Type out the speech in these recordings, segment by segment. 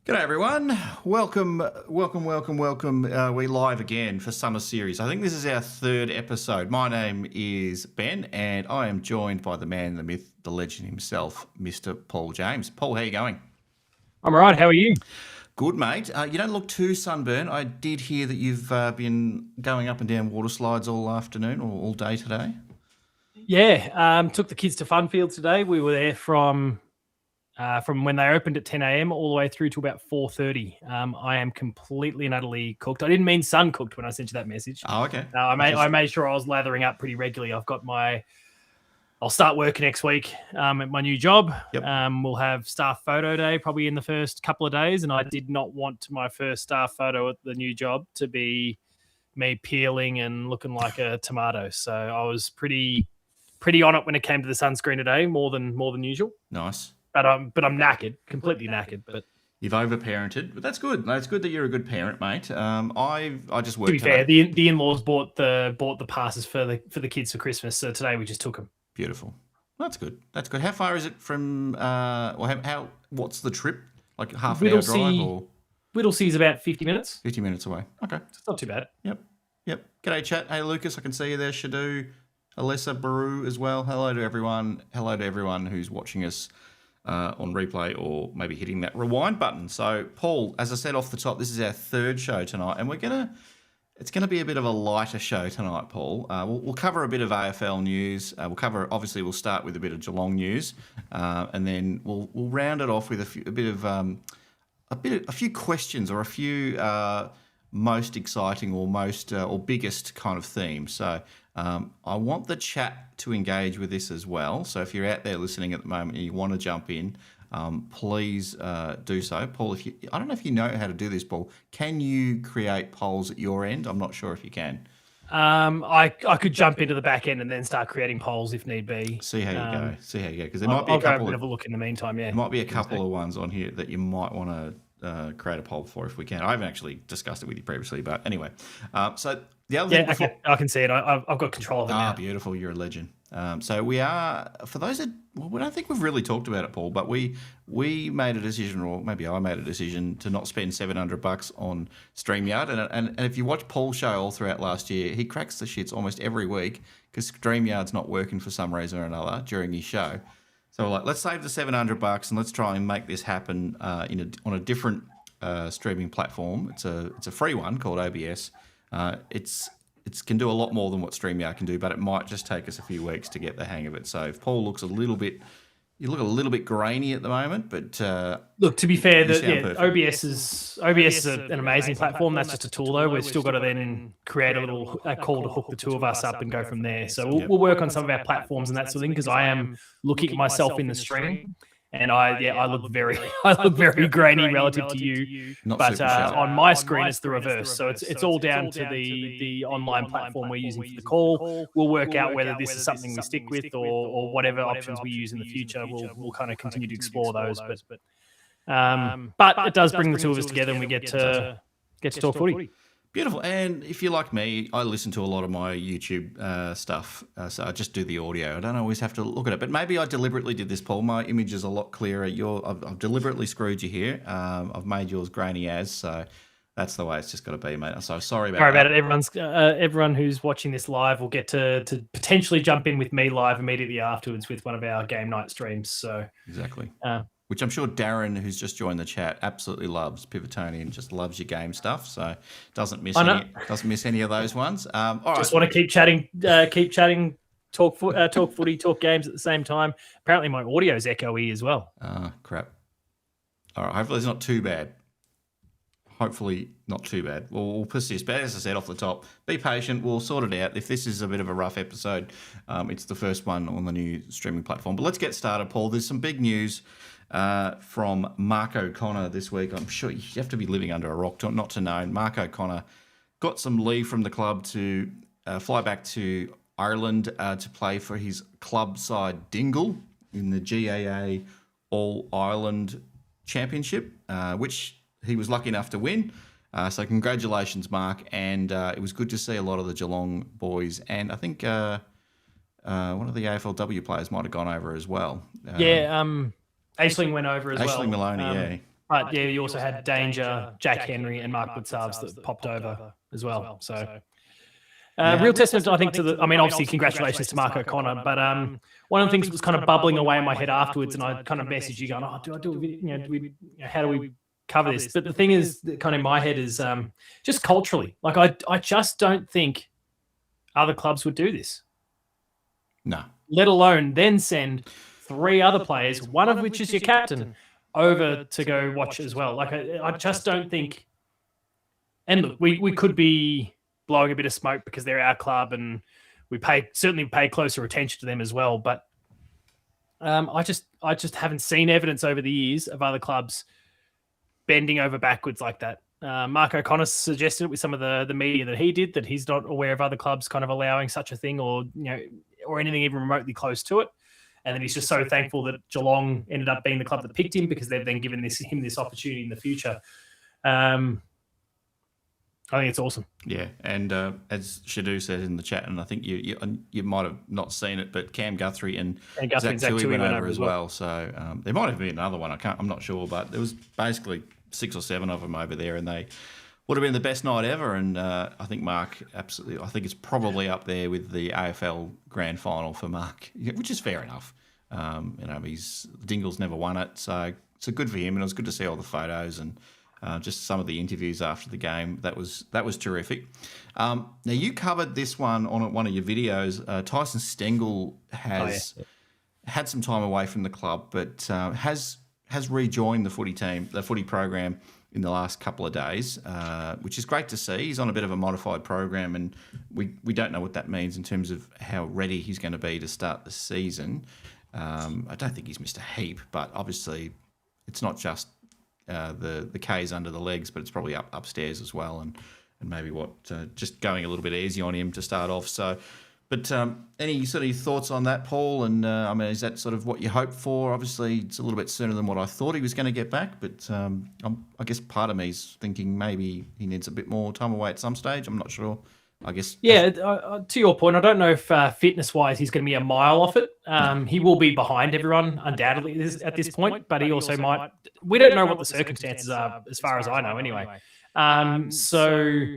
G'day everyone. Welcome. We live again for Summer Series. I think this is our third episode. My name is Ben and I am joined by the man, the myth, the legend himself, Mr. Paul James. Paul, how you going? I'm all right. How are you? Good, mate. You don't look too sunburned. I did hear that you've been going up and down water slides all afternoon or all day today. Yeah, took the kids to Funfield today. We were there from when they opened at 10 a.m. all the way through to about 4:30. I am completely and utterly cooked. I didn't mean sun cooked when I sent you that message. Oh, okay. I made sure I was lathering up pretty regularly. I'll start working next week at my new job. Yep. We'll have staff photo day probably in the first couple of days, and I did not want my first staff photo at the new job to be me peeling and looking like a tomato. So I was pretty on it when it came to the sunscreen today, more than usual. Nice. But I'm knackered, completely knackered. But you've overparented, but that's good. No, it's good that you're a good parent, mate. I just worked. To be fair, the in-laws bought the passes for the kids for Christmas, so today we just took them. Beautiful. That's good. That's good. How far is it from? What's the trip? Like half an hour drive or? Whittlesea is about 50 minutes. 50 minutes away. Okay, it's not too bad. Yep. G'day, chat. Hey, Lucas, I can see you there. Shadu, Alessa, Baru as well. Hello to everyone. Hello to everyone who's watching us on replay or maybe hitting that rewind button. So, Paul, as I said off the top, this is our third show tonight, and it's gonna be a bit of a lighter show tonight, Paul. We'll cover a bit of AFL news. We'll start with a bit of Geelong news, and then we'll round it off with a few questions or a few most exciting or biggest kind of themes. So I want the chat to engage with this as well. So if you're out there listening at the moment and you want to jump in, please do so. Paul, I don't know if you know how to do this, Paul. Can you create polls at your end? I'm not sure if you can. I could jump into the back end and then start creating polls if need be. See how you go. Because there might be a couple of a look in the meantime. Yeah, there might be a couple of ones on here that you might want to create a poll for if we can. I haven't actually discussed it with you previously, but anyway. So the other thing I can see it. I've got control of it now. Beautiful. You're a legend. So we are, for those that, we don't think we've really talked about it, Paul, but we made a decision, or maybe I made a decision, to not spend $700 on StreamYard. And if you watch Paul's show all throughout last year, he cracks the shits almost every week because StreamYard's not working for some reason or another during his show. So we're like, let's save the $700 and let's try and make this happen on a different streaming platform. It's a free one called OBS. It can do a lot more than what StreamYard can do, but it might just take us a few weeks to get the hang of it. So if Paul looks you look a little bit grainy at the moment, but look, to be fair, OBS is an amazing platform. That's just a tool, though. We've still got to then create a little call to hook the two of us up and go from there. So we'll work on some of our platforms and that sort of thing, because I am looking at myself in the stream. And I look very grainy relative to you. But on my screen, it's the reverse. So it's all down to the online platform we're using for the call. We'll work out whether this is something we stick with or whatever options we use in the future. We'll kind of continue to explore those. But it does bring the two of us together, and we get to talk footy. Beautiful. And if you're like me, I listen to a lot of my YouTube stuff, so I just do the audio. I don't always have to look at it, but maybe I deliberately did this, Paul. My image is a lot clearer. I've deliberately screwed you here. I've made yours grainy so that's the way it's just got to be, mate. So sorry about it. Everyone who's watching this live will get to potentially jump in with me live immediately afterwards with one of our game night streams. So exactly. Which I'm sure Darren, who's just joined the chat, absolutely loves. Pivotonian just loves your game stuff, so doesn't miss any of those ones. All right. Just want to keep chatting, talk footy, talk games at the same time. Apparently, my audio's echoey as well. Crap. All right. Hopefully, it's not too bad. We'll persist. But as I said off the top, be patient. We'll sort it out. If this is a bit of a rough episode, it's the first one on the new streaming platform. But let's get started, Paul. There's some big news from Mark O'Connor this week. I'm sure you have to be living under a rock not to know. Mark O'Connor got some leave from the club to fly back to Ireland to play for his club side Dingle in the GAA All-Ireland Championship, which he was lucky enough to win. So congratulations, Mark. And it was good to see a lot of the Geelong boys. And I think one of the AFLW players might have gone over as well. Aisling went over as well. Aisling Maloney, But yeah, you also had Danger, Jack Henry, and Mark Woodsarves that popped over as well. So real testament, I think, to the. I mean, obviously, congratulations to Mark O'Connor. But one of the things that was kind of bubbling away in my head afterwards, and I kind of messaged you going, "Oh, do I do a video? Do we? How do we cover this?" But the thing is, kind of in my head is just culturally. Like, I just don't think other clubs would do this. No. Let alone then send 3 other players, one of which is your captain, over to go watch as well. Like, I just don't think. And look, we could be blowing a bit of smoke because they're our club, and we certainly pay closer attention to them as well. But I just haven't seen evidence over the years of other clubs bending over backwards like that. Mark O'Connor suggested it with some of the media that he did, that he's not aware of other clubs kind of allowing such a thing, or or anything even remotely close to it. And then he's just so thankful that Geelong ended up being the club that picked him, because they've then given him this opportunity in the future. I think it's awesome. Yeah, and as Shadu said in the chat, and I think you might have not seen it, but Cam Guthrie and Zach Tui went over as well. So there might have been another one. I'm not sure, but there was basically 6 or 7 of them over there, and they would have been the best night ever. And I think Mark, absolutely, I think it's probably up there with the AFL Grand Final for Mark, which is fair enough. Dingle's never won it, so it's good for him, and it was good to see all the photos and just some of the interviews after the game. That was terrific. Now, you covered this one on one of your videos. Tyson Stengel has had some time away from the club, but has rejoined the footy program in the last couple of days, which is great to see. He's on a bit of a modified program, and we don't know what that means in terms of how ready he's going to be to start the season. I don't think he's missed a heap, but obviously it's not just the K's under the legs, but it's probably upstairs as well, and maybe just going a little bit easy on him to start off. So, but any sort of thoughts on that, Paul? And I mean, is that sort of what you hoped for? Obviously, it's a little bit sooner than what I thought he was going to get back, but I guess part of me is thinking maybe he needs a bit more time away at some stage. I'm not sure. I guess. Yeah, to your point, I don't know if fitness-wise he's going to be a mile off it. He will be behind everyone, undoubtedly, at this point, but he also might. We don't know what the circumstances are, as far as I know, anyway. So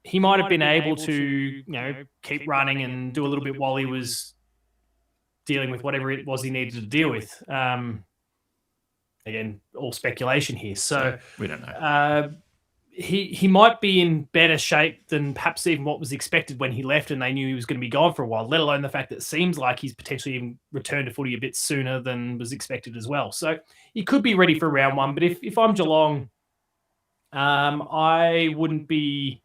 he might have been able to, keep running and do a little bit while he was dealing with whatever it was he needed to deal with. Again, all speculation here. So we don't know. He might be in better shape than perhaps even what was expected when he left, and they knew he was going to be gone for a while, let alone the fact that it seems like he's potentially even returned to footy a bit sooner than was expected as well. So he could be ready for round 1, but if I'm Geelong, I wouldn't be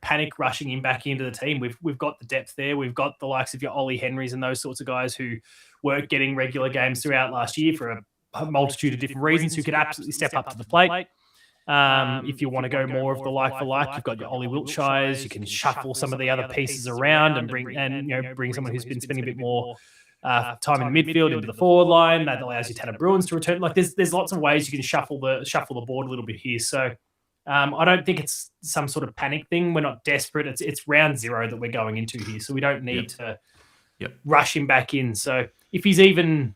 panic rushing him back into the team. We've got the depth there. We've got the likes of your Ollie Henrys and those sorts of guys who weren't getting regular games throughout last year for a multitude of different reasons, who could absolutely step up to the plate. If you want to go more of the like for like, you've got your Ollie Wiltshires. You can shuffle some of the other pieces around and bring someone who's been spending a bit more time in the midfield into the forward line. That allows you Tanner Bruins to return. Like there's lots of ways you can shuffle the board a little bit here. So I don't think it's some sort of panic thing. We're not desperate. It's round 0 that we're going into here, so we don't need to rush him back in. So if he's even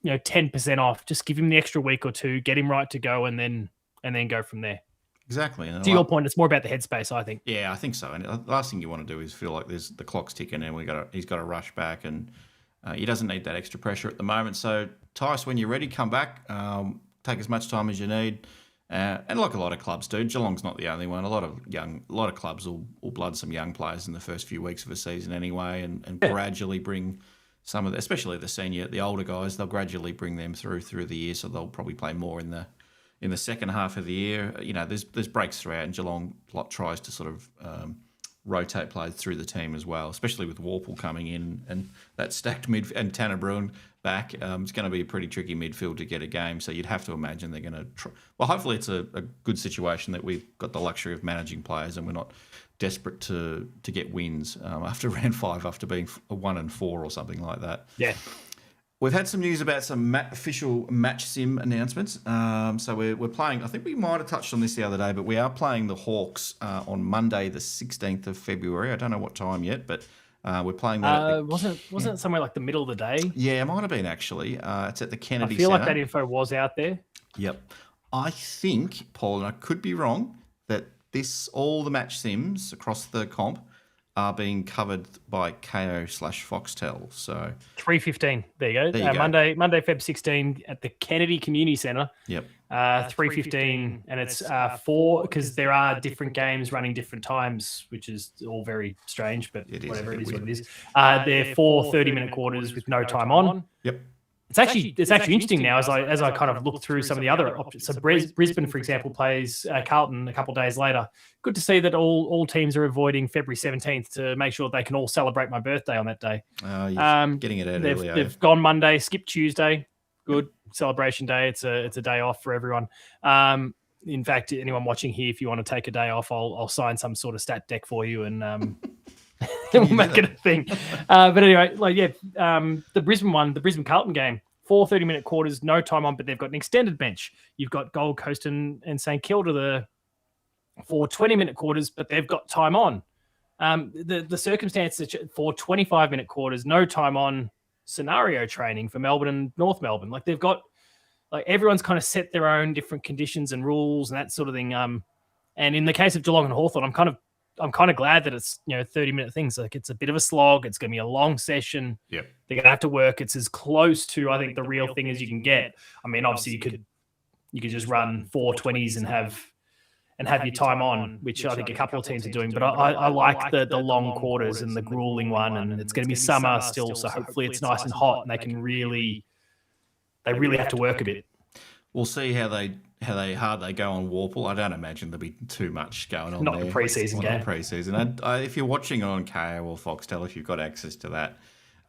10% off, just give him the extra week or 2, get him right to go, and then go from there. Exactly. And to your point, it's more about the headspace, I think. Yeah, I think so. And the last thing you want to do is feel like the clock's ticking and he's got to rush back, and he doesn't need that extra pressure at the moment. So, Tice, when you're ready, come back. Take as much time as you need. And like a lot of clubs do, Geelong's not the only one. A lot of clubs will blood some young players in the first few weeks of a season anyway, and gradually bring some of especially the older guys, they'll gradually bring them through the year, so they'll probably play more in the second half of the year. There's breaks throughout, and Geelong tries to sort of rotate players through the team as well, especially with Warple coming in and that stacked mid and Tanner Bruin back. It's going to be a pretty tricky midfield to get a game, so you'd have to imagine they're going to try. Well, hopefully it's a good situation that we've got the luxury of managing players and we're not desperate to get wins after round 5, after being 1-4 or something like that. Yeah. We've had some news about some official match sim announcements. So we're playing, I think we might have touched on this the other day, but we are playing the Hawks on Monday, the 16th of February. I don't know what time yet, but We're playing that. Wasn't it somewhere like the middle of the day? Yeah, it might have been actually. It's at the Kennedy I feel Centre. like that info was out there. Yep. I think, Paul, and I could be wrong, that all the match sims across the comp are being covered by KO/Foxtel. So 3:15. There you go. There you go. Monday, Feb 16 at the Kennedy Community Centre. Yep. 3:15, and it's 4 because there are different games running different times, which is all very strange, but whatever, it is what it is. They're 4 30-minute quarters with no time on. Yep. It's actually interesting now as I kind of look through some of the other options. So Brisbane, for example, plays Carlton a couple of days later. Good to see that all teams are avoiding February 17th to make sure they can all celebrate my birthday on that day. You're getting it out early. They've gone Monday, skipped Tuesday. Good celebration day. It's a day off for everyone. In fact, anyone watching here, if you want to take a day off, I'll sign some sort of stat deck for you and we'll make it a thing. But anyway, the Brisbane Carlton game, 4 30-minute quarters, no time on, but they've got an extended bench. You've got Gold Coast and St Kilda for 20-minute quarters, but they've got time on. The circumstances for 25-minute quarters, no time on scenario training for Melbourne and North Melbourne. Like they've got, everyone's kind of set their own different conditions and rules and that sort of thing. And in the case of Geelong and Hawthorn, I'm kind of glad that it's 30-minute things. Like it's a bit of a slog. It's going to be a long session. Yep. They're going to have to work. It's as close to, I think, the real thing as you can get. I mean, obviously you could just run 4:20s and have your time on, which I think a couple of teams are doing. But I like the long quarters and the grueling one. And it's going to be summer still, so hopefully it's nice and hot and they can really have to work a bit. We'll see how hard they go on Warple. I don't imagine there'll be too much going on Not there. the pre-season game. Not pre-season. And if you're watching it on KO or Foxtel, if you've got access to that,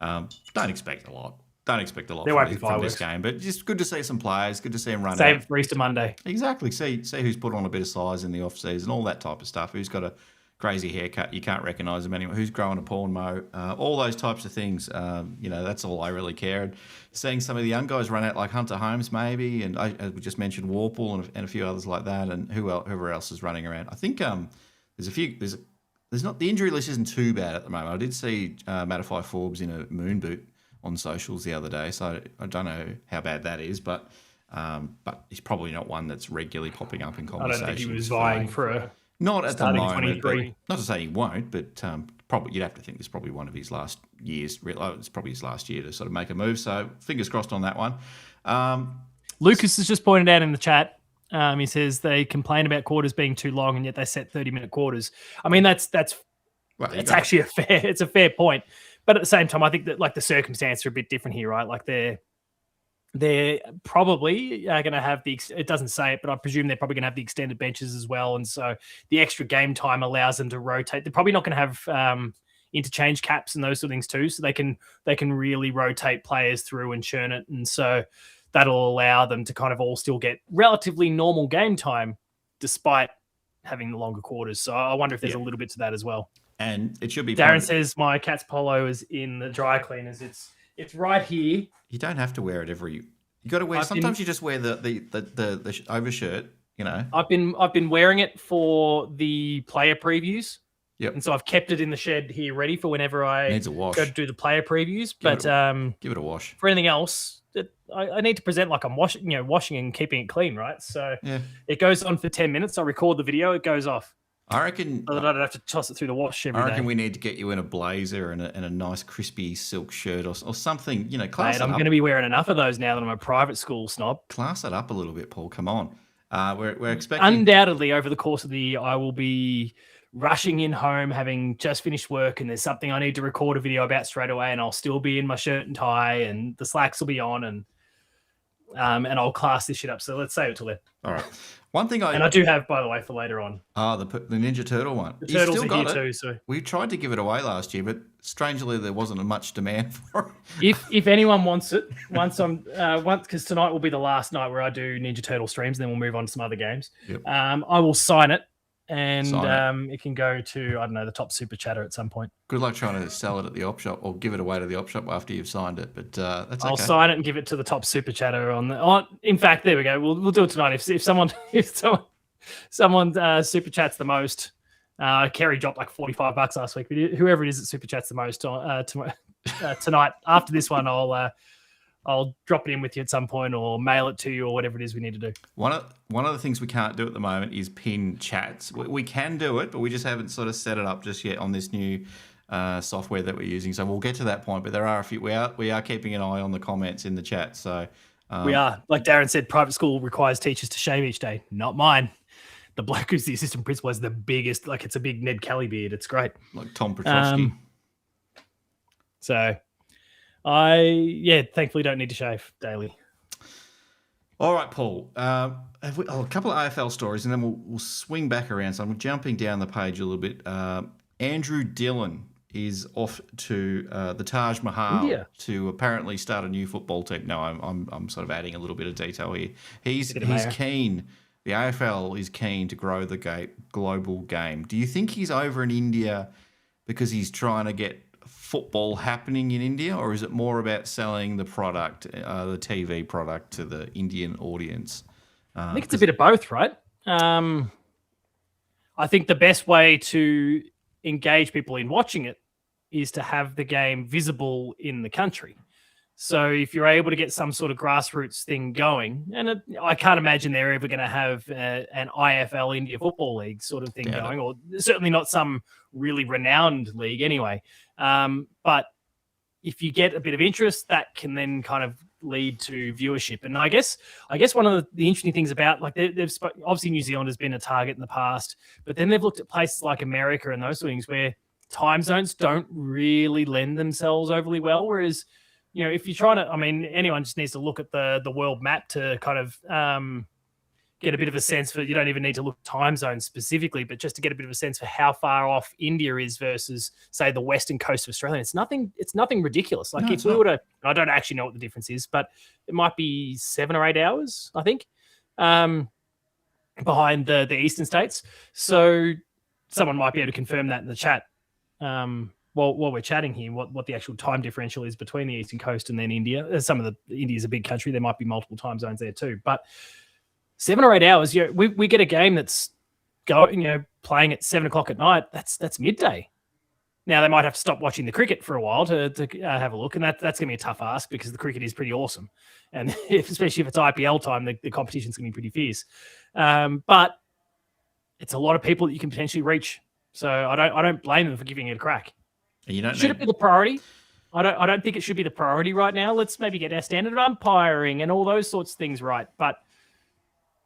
don't expect a lot. Don't expect a lot from this game. But just good to see some players. Good to see them run. Save it for Easter Monday. Exactly. See who's put on a bit of size in the off-season, all that type of stuff. Who's got a crazy haircut, you can't recognise them anyway. Who's growing a porn mo? All those types of things. That's all I really care. And seeing some of the young guys run out, like Hunter Holmes maybe, and as we just mentioned, Warple and a few others like that, and whoever else is running around. I think there's a few. There's not, the injury list isn't too bad at the moment. I did see Mattify Forbes in a moon boot on socials the other day, so I don't know how bad that is, but he's probably not one that's regularly popping up in conversations. I don't think he was vying for a. Not at the moment. But not to say he won't, but probably you'd have to think this is probably one of his last years. It's probably his last year to sort of make a move. So fingers crossed on that one. Lucas has just pointed out in the chat. He says they complain about quarters being too long, and yet they set 30-minute quarters. I mean, that's actually a fair point. But at the same time, I think that the circumstances are a bit different here, right? Like they're probably going to have it doesn't say it, but I presume they're probably going to have the extended benches as well. And so the extra game time allows them to rotate. They're probably not going to have interchange caps and those sort of things too. So they can really rotate players through and churn it. And so that'll allow them to kind of all still get relatively normal game time despite having the longer quarters. So I wonder if there's a little bit to that as well. And it should be. Darren says my cat's polo is in the dry cleaners. It's right here. You don't have to wear it you got to wear. Sometimes you just wear the overshirt. I've been wearing it for the player previews. Yep. And so I've kept it in the shed here, ready for whenever I needs a wash. Go to do the player previews. Give it a wash. For anything else, I need to present like I'm washing and keeping it clean, right? So it goes on for 10 minutes. I record the video. It goes off. I reckon so that I don't have to toss it through the wash every day. I reckon we need to get you in a blazer and a nice crispy silk shirt or something. Class it up. I'm going to be wearing enough of those now that I'm a private school snob. Class it up a little bit, Paul. Come on. We're expecting. Undoubtedly, over the course of the year, I will be rushing in home, having just finished work, and there's something I need to record a video about straight away, and I'll still be in my shirt and tie, and the slacks will be on, and I'll class this shit up. So let's save it till then. All right. One thing I do have, by the way, for later on. The Ninja Turtle one. The turtles are here too. So we tried to give it away last year, but strangely there wasn't much demand for it. If anyone wants it, because tonight will be the last night where I do Ninja Turtle streams, and then we'll move on to some other games. Yep. I will sign it, and it can go to the top super chatter at some point. Good luck trying to sell it at the op shop or give it away to the op shop after you've signed it, but that's okay. I'll sign it and give it to the top super chatter in fact, there we go. We'll do it tonight. If someone super chats the most, Kerry dropped like $45 last week. But whoever it is that super chats the most tonight, after this one, I'll drop it in with you at some point or mail it to you or whatever it is we need to do. One of the things we can't do at the moment is pin chats. We can do it, but we just haven't sort of set it up just yet on this new software that we're using. So we'll get to that point. But there are a few. We are keeping an eye on the comments in the chat. So we are, like Darren said, private school requires teachers to shave each day. Not mine. The bloke who's the assistant principal has the biggest, like it's a big Ned Kelly beard. It's great. Like Tom Petrovsky. So thankfully don't need to shave daily. All right, Paul. A couple of AFL stories, and then we'll swing back around. So I'm jumping down the page a little bit. Andrew Dillon is off to the Taj Mahal to apparently start a new football team. No, I'm sort of adding a little bit of detail here. He's keen. The AFL is keen to grow the global game. Do you think he's over in India because he's trying to get football happening in India, or is it more about selling the product, the TV product, to the Indian audience? I think it's a bit of both, right? I think the best way to engage people in watching it is to have the game visible in the country. So if you're able to get some sort of grassroots thing going, and I can't imagine they're ever going to have an IFL India Football League sort of thing going, or certainly not some really renowned league anyway. But if you get a bit of interest, that can then kind of lead to viewership. And I guess one of the interesting things about, like, obviously New Zealand has been a target in the past, but then they've looked at places like America and those sort of things where time zones don't really lend themselves overly well. Whereas, you know, if you're trying to, I mean, anyone just needs to look at the world map to kind of get a bit of a sense for, you don't even need to look at time zones specifically, but just to get a bit of a sense for how far off India is versus, say, the western coast of Australia. It's nothing ridiculous. Like, if we were to, I don't actually know what the difference is, but it might be 7 or 8 hours, I think, behind the eastern states. So someone might be able to confirm that in the chat. While we're chatting here, what the actual time differential is between the eastern coast and then India. India's a big country. There might be multiple time zones there too. But 7 or 8 hours, we get a game that's playing at 7 o'clock at night. That's midday. Now they might have to stop watching the cricket for a while to have a look, and that's going to be a tough ask because the cricket is pretty awesome, and especially if it's IPL time, the competition's going to be pretty fierce. But it's a lot of people that you can potentially reach. So I don't blame them for giving it a crack. Should it be the priority? I don't think it should be the priority right now. Let's maybe get our standard of umpiring and all those sorts of things right. But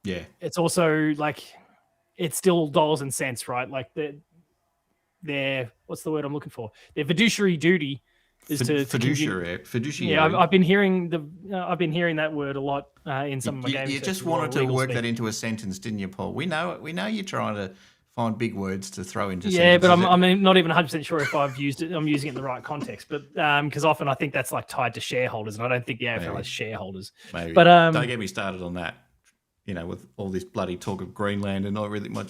yeah, it's also like, it's still dollars and cents, right? Like their what's the word I'm looking for? Their fiduciary duty is to fiduciary. Yeah, I've been hearing that word a lot in some of my games. You just wanted to work that into a sentence, didn't you, Paul? We know you're trying to find big words to throw into sentences. But I'm not even 100% sure if I'm using it in the right context. But because often I think that's like tied to shareholders, and I don't think the AFL has shareholders. Maybe. But don't get me started on that. With all this bloody talk of Greenland and not really my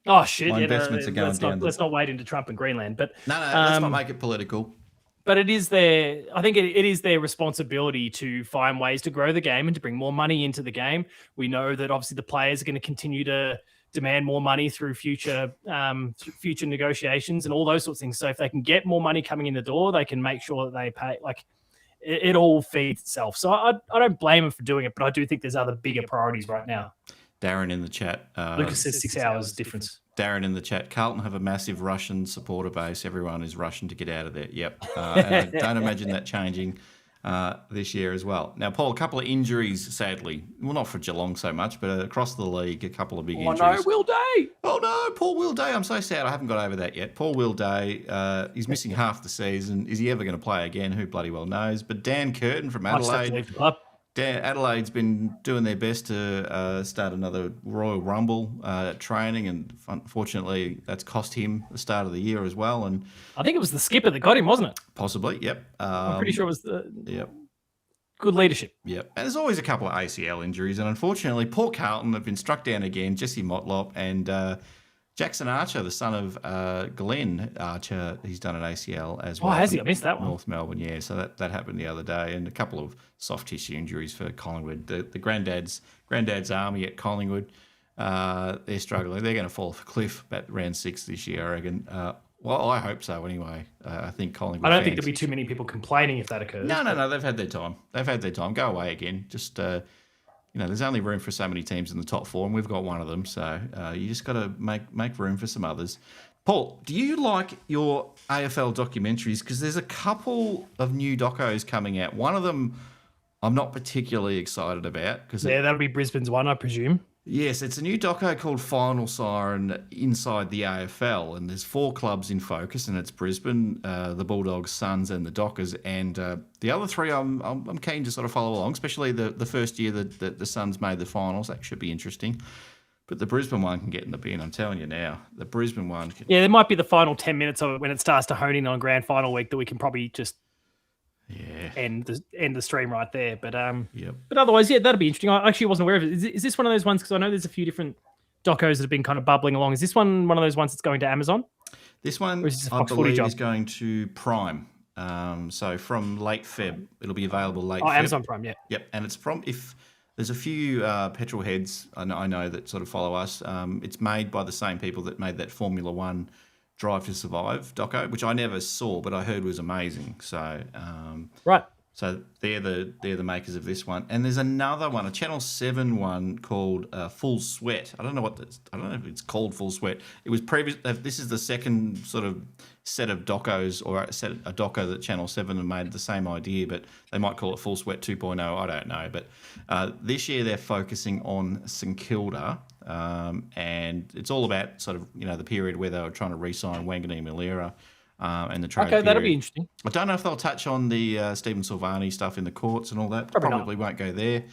investments are going down. Let's not wade into Trump and Greenland. But no, let's not make it political. But it is I think it is their responsibility to find ways to grow the game and to bring more money into the game. We know that obviously the players are going to continue to demand more money through future negotiations and all those sorts of things. So if they can get more money coming in the door, they can make sure that they pay. Like, it all feeds itself. So I don't blame them for doing it, but I do think there's other bigger priorities right now. Darren in the chat. Lucas says 6 hours difference. Darren in the chat. Carlton have a massive Russian supporter base. Everyone is rushing to get out of there. Yep. And I don't imagine that changing this year as well. Now, Paul, a couple of injuries, sadly. Well, not for Geelong so much, but across the league, a couple of big injuries. Oh, no, Will Day. Oh, no, Paul Will Day. I'm so sad. I haven't got over that yet. Paul Will Day, he's missing half the season. Is he ever going to play again? Who bloody well knows. But Dan Curtin from Adelaide. Adelaide's been doing their best to start another Royal Rumble training, and unfortunately that's cost him the start of the year as well. And I think it was the skipper that got him, wasn't it? Possibly, yep. I'm pretty sure it was good leadership. Yep. And there's always a couple of ACL injuries, and unfortunately, poor Carlton have been struck down again. Jesse Motlop and Jackson Archer, the son of Glenn Archer, he's done an ACL as well. Oh, has he? I missed that one. North Melbourne, yeah. So that happened the other day, and a couple of soft tissue injuries for Collingwood. The granddad's army at Collingwood. they're struggling. They're going to fall off a cliff at round 6 this year, I reckon. Well, I hope so anyway. I think Collingwood I don't think there'll be too many people complaining if that occurs. No. They've had their time. Go away again. Just, there's only room for so many teams in the top 4, and we've got one of them. So you just got to make room for some others. Paul, do you like your AFL documentaries? Because there's a couple of new docos coming out. One of them I'm not particularly excited about. That'll be Brisbane's one, I presume. Yes, it's a new doco called Final Siren inside the AFL, and there's 4 clubs in focus, and it's Brisbane, the Bulldogs, Suns, and the Dockers. And the other 3, I'm keen to sort of follow along, especially the first year that the Suns made the finals. That should be interesting. But the Brisbane one can get in the bin, I'm telling you now. The Brisbane one can... Yeah, there might be the final 10 minutes of it when it starts to hone in on grand final week that we can probably just end the stream right there. But but otherwise, that'll be interesting. I actually wasn't aware of it. Is this one of those ones, because I know there's a few different docos that have been kind of bubbling along. Is this one of those ones that's going to Amazon? This one, I believe, is going to Prime. So from late Feb, it'll be available late Feb. Amazon Prime, yeah. Yep, and it's from... There's a few petrol heads I know that sort of follow us. It's made by the same people that made that Formula One Drive to Survive doco, which I never saw, but I heard was amazing. So right. So they're the makers of this one, and there's another one, a Channel 7 one called Full Sweat. I don't know if it's called Full Sweat. It was previous. This is the second sort of set of docos, or a doco that Channel 7 have made the same idea, but they might call it Full Sweat 2.0. I don't know, but this year they're focusing on St Kilda, and it's all about sort of the period where they were trying to re-sign Wanganeen Malera. And the trade period. That'll be interesting. I don't know if they'll touch on the Stephen Silvani stuff in the courts and all that. Probably won't go there.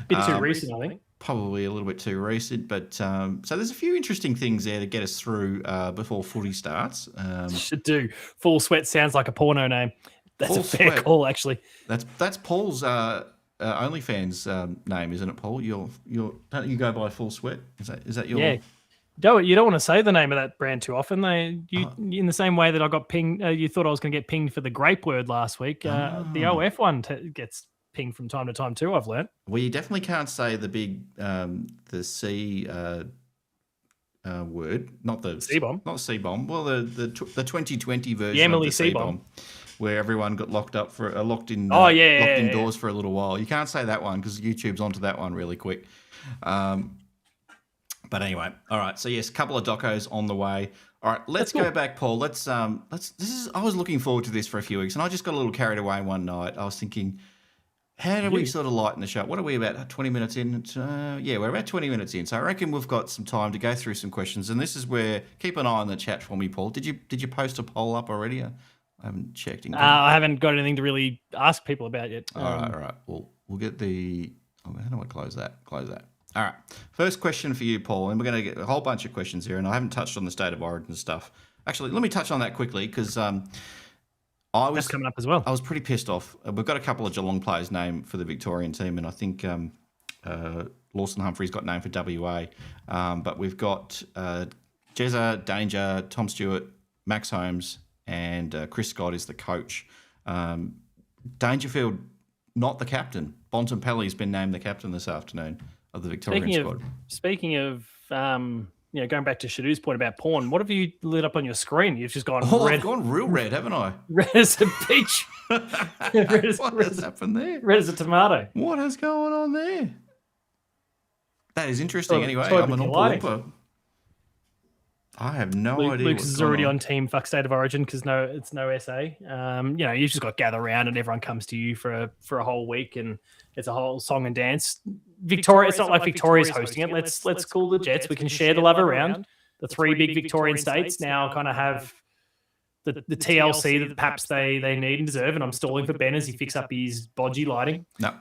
Bit too recent, I think. Probably a little bit too recent, but so there's a few interesting things there to get us through before footy starts. Should do. Full Sweat sounds like a porno name. That's a fair call, actually. That's Paul's OnlyFans name, isn't it, Paul? Don't you go by Full Sweat? Is that your? Yeah. You don't want to say the name of that brand too often. In the same way that I got pinged, you thought I was going to get pinged for the grape word last week. The OF one gets pinged from time to time too, I've learnt. Well, you definitely can't say the big, the C word, not the C-bomb. Not C-bomb. Well, the 2020 version the Emily of the C-bomb, where everyone got locked indoors for a little while. You can't say that one because YouTube's onto that one really quick. But anyway, all right. So yes, a couple of docos on the way. All right, let's go back, Paul. I was looking forward to this for a few weeks, and I just got a little carried away one night. I was thinking, how do we sort of lighten the show? What are we about 20 minutes in? We're about 20 minutes in. So I reckon we've got some time to go through some questions, and this is where keep an eye on the chat for me, Paul. Did you post a poll up already? I haven't checked. I haven't got anything to really ask people about yet. All right. We'll get the. How do I close that? All right. First question for you, Paul, and we're going to get a whole bunch of questions here, and I haven't touched on the State of Origin stuff. Actually, let me touch on that quickly because that's coming up as well. I was pretty pissed off. We've got a couple of Geelong players named for the Victorian team, and I think Lawson Humphrey's got named for WA, but we've got Jezza, Danger, Tom Stewart, Max Holmes, and Chris Scott is the coach. Dangerfield, not the captain. Bontempelli's been named the captain this afternoon of the Victorian squad. Speaking of going back to Shadoo's point about porn, what have you lit up on your screen? You've just gone red. I've gone real red, haven't I? Red as a peach. What has happened there? Red as a tomato. What is going on there? That is interesting. Anyway, I'm an Oompa. I have no idea. Luke's is already on team fuck State of Origin because it's no SA. You just got to gather around and everyone comes to you for a whole week and it's a whole song and dance. Victoria, it's not like Victoria's hosting it. Let's call the Jets. We can share the love around. The 3 big Victorian states now kind of have the TLC that perhaps they need and deserve. And I'm stalling for Ben as he fixes up his bodgy lighting. No,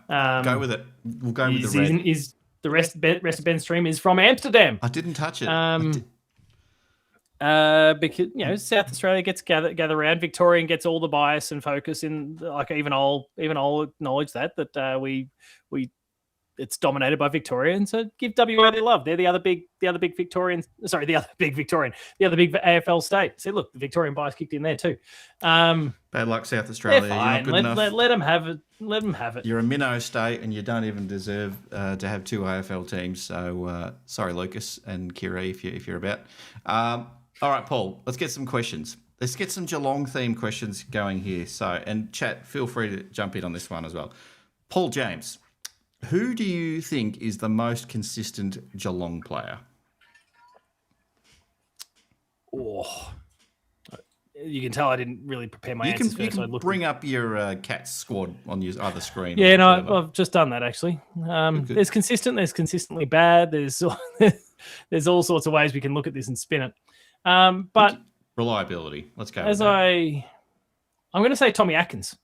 go with it. We'll go with the red. The rest of Ben's stream is from Amsterdam. I didn't touch it. Because South Australia gets gather around. Victorian gets all the bias and focus in. Like even I'll acknowledge that we it's dominated by Victorians. So give WA their love. They're the other big Victorian. Sorry, the other big AFL state. See, look, the Victorian bias kicked in there too. Bad luck, South Australia. They're fine. You're not good enough. Let them have it. Let them have it. You're a minnow state, and you don't even deserve to have 2 AFL teams. So sorry, Lucas and Kira, if you're about. All right, Paul. Let's get some questions. Let's get some Geelong themed questions going here. So, and chat, feel free to jump in on this one as well. Paul James. Who do you think is the most consistent Geelong player? Oh, you can tell I didn't really prepare my answers. You can bring up your Cats squad on your other screen. Yeah, no, I've just done that actually. There's consistent, there's consistently bad. There's all sorts of ways we can look at this and spin it. But reliability. Let's go. I'm going to say Tommy Atkins.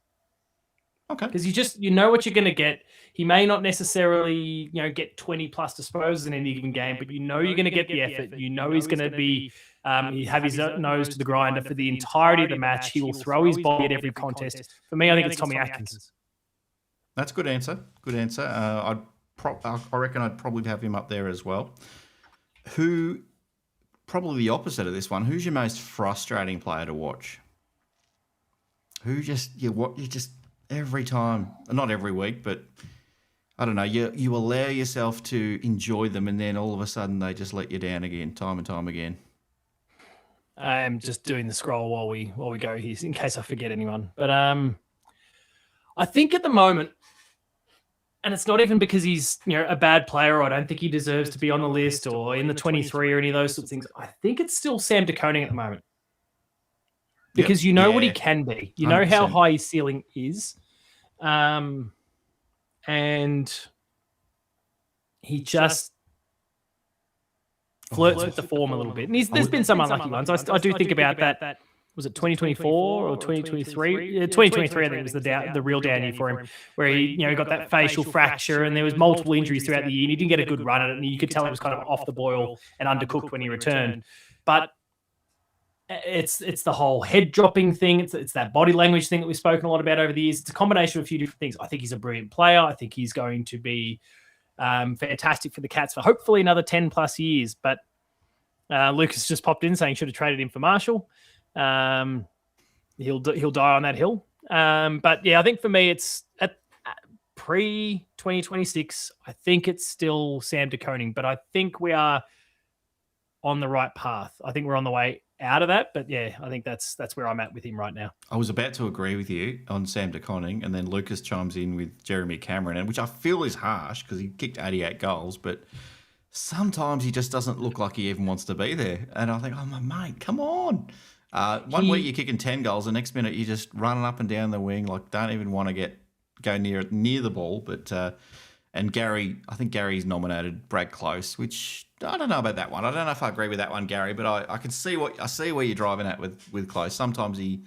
Okay. Because you know what you're going to get. He may not necessarily, get 20 plus disposals in any given game, but you're going to get the effort. You know he's going to be, have his nose to the grinder for the entirety of the match. He will throw his body at every contest. For me, I think it's Tommy Atkins. That's a good answer. Good answer. I reckon I'd probably have him up there as well. Who, probably the opposite of this one, who's your most frustrating player to watch? Who just every time, not every week, but I don't know, you allow yourself to enjoy them, and then all of a sudden they just let you down again, time and time again. I'm just doing the scroll while we go here, in case I forget anyone. But I think at the moment, and it's not even because he's a bad player, or I don't think he deserves to be on the list or in the 23 or any of those sorts of things. I think it's still Sam De Koning at the moment. Because what he can be. You know 100%. How high his ceiling is. And he just flirts with the form a little bit. And there's been some unlucky ones. I do think about that. Was it 2024 or 2023? Yeah, 2023, I think, was the real down year for him, where he got that facial fracture, and there was multiple injuries throughout the year, and he didn't get a good run at it, and you could tell he was kind of off the boil and undercooked when he returned. But it's the whole head dropping thing. It's that body language thing that we've spoken a lot about over the years. It's a combination of a few different things. I think he's a brilliant player. I think he's going to be fantastic for the Cats for hopefully another 10 plus years. But Lucas just popped in saying should have traded him for Marshall. He'll die on that hill. But yeah, I think for me it's at pre 2026. I think it's still Sam De Koning, but I think we are on the right path. I think we're on the way out of that, but yeah, I think that's where I'm at with him right now. I was about to agree with you on Sam De Koning, and then Lucas chimes in with Jeremy Cameron, and which I feel is harsh because he kicked 88 goals, but sometimes he just doesn't look like he even wants to be there. And I think, oh my mate, come on. One week you're kicking 10 goals, the next minute you're just running up and down the wing, like don't even want to go near the ball. But and Gary, I think Gary's nominated Brad Close, which I don't know about that one. I don't know if I agree with that one, Gary, but I can see where you're driving at with Close. Sometimes he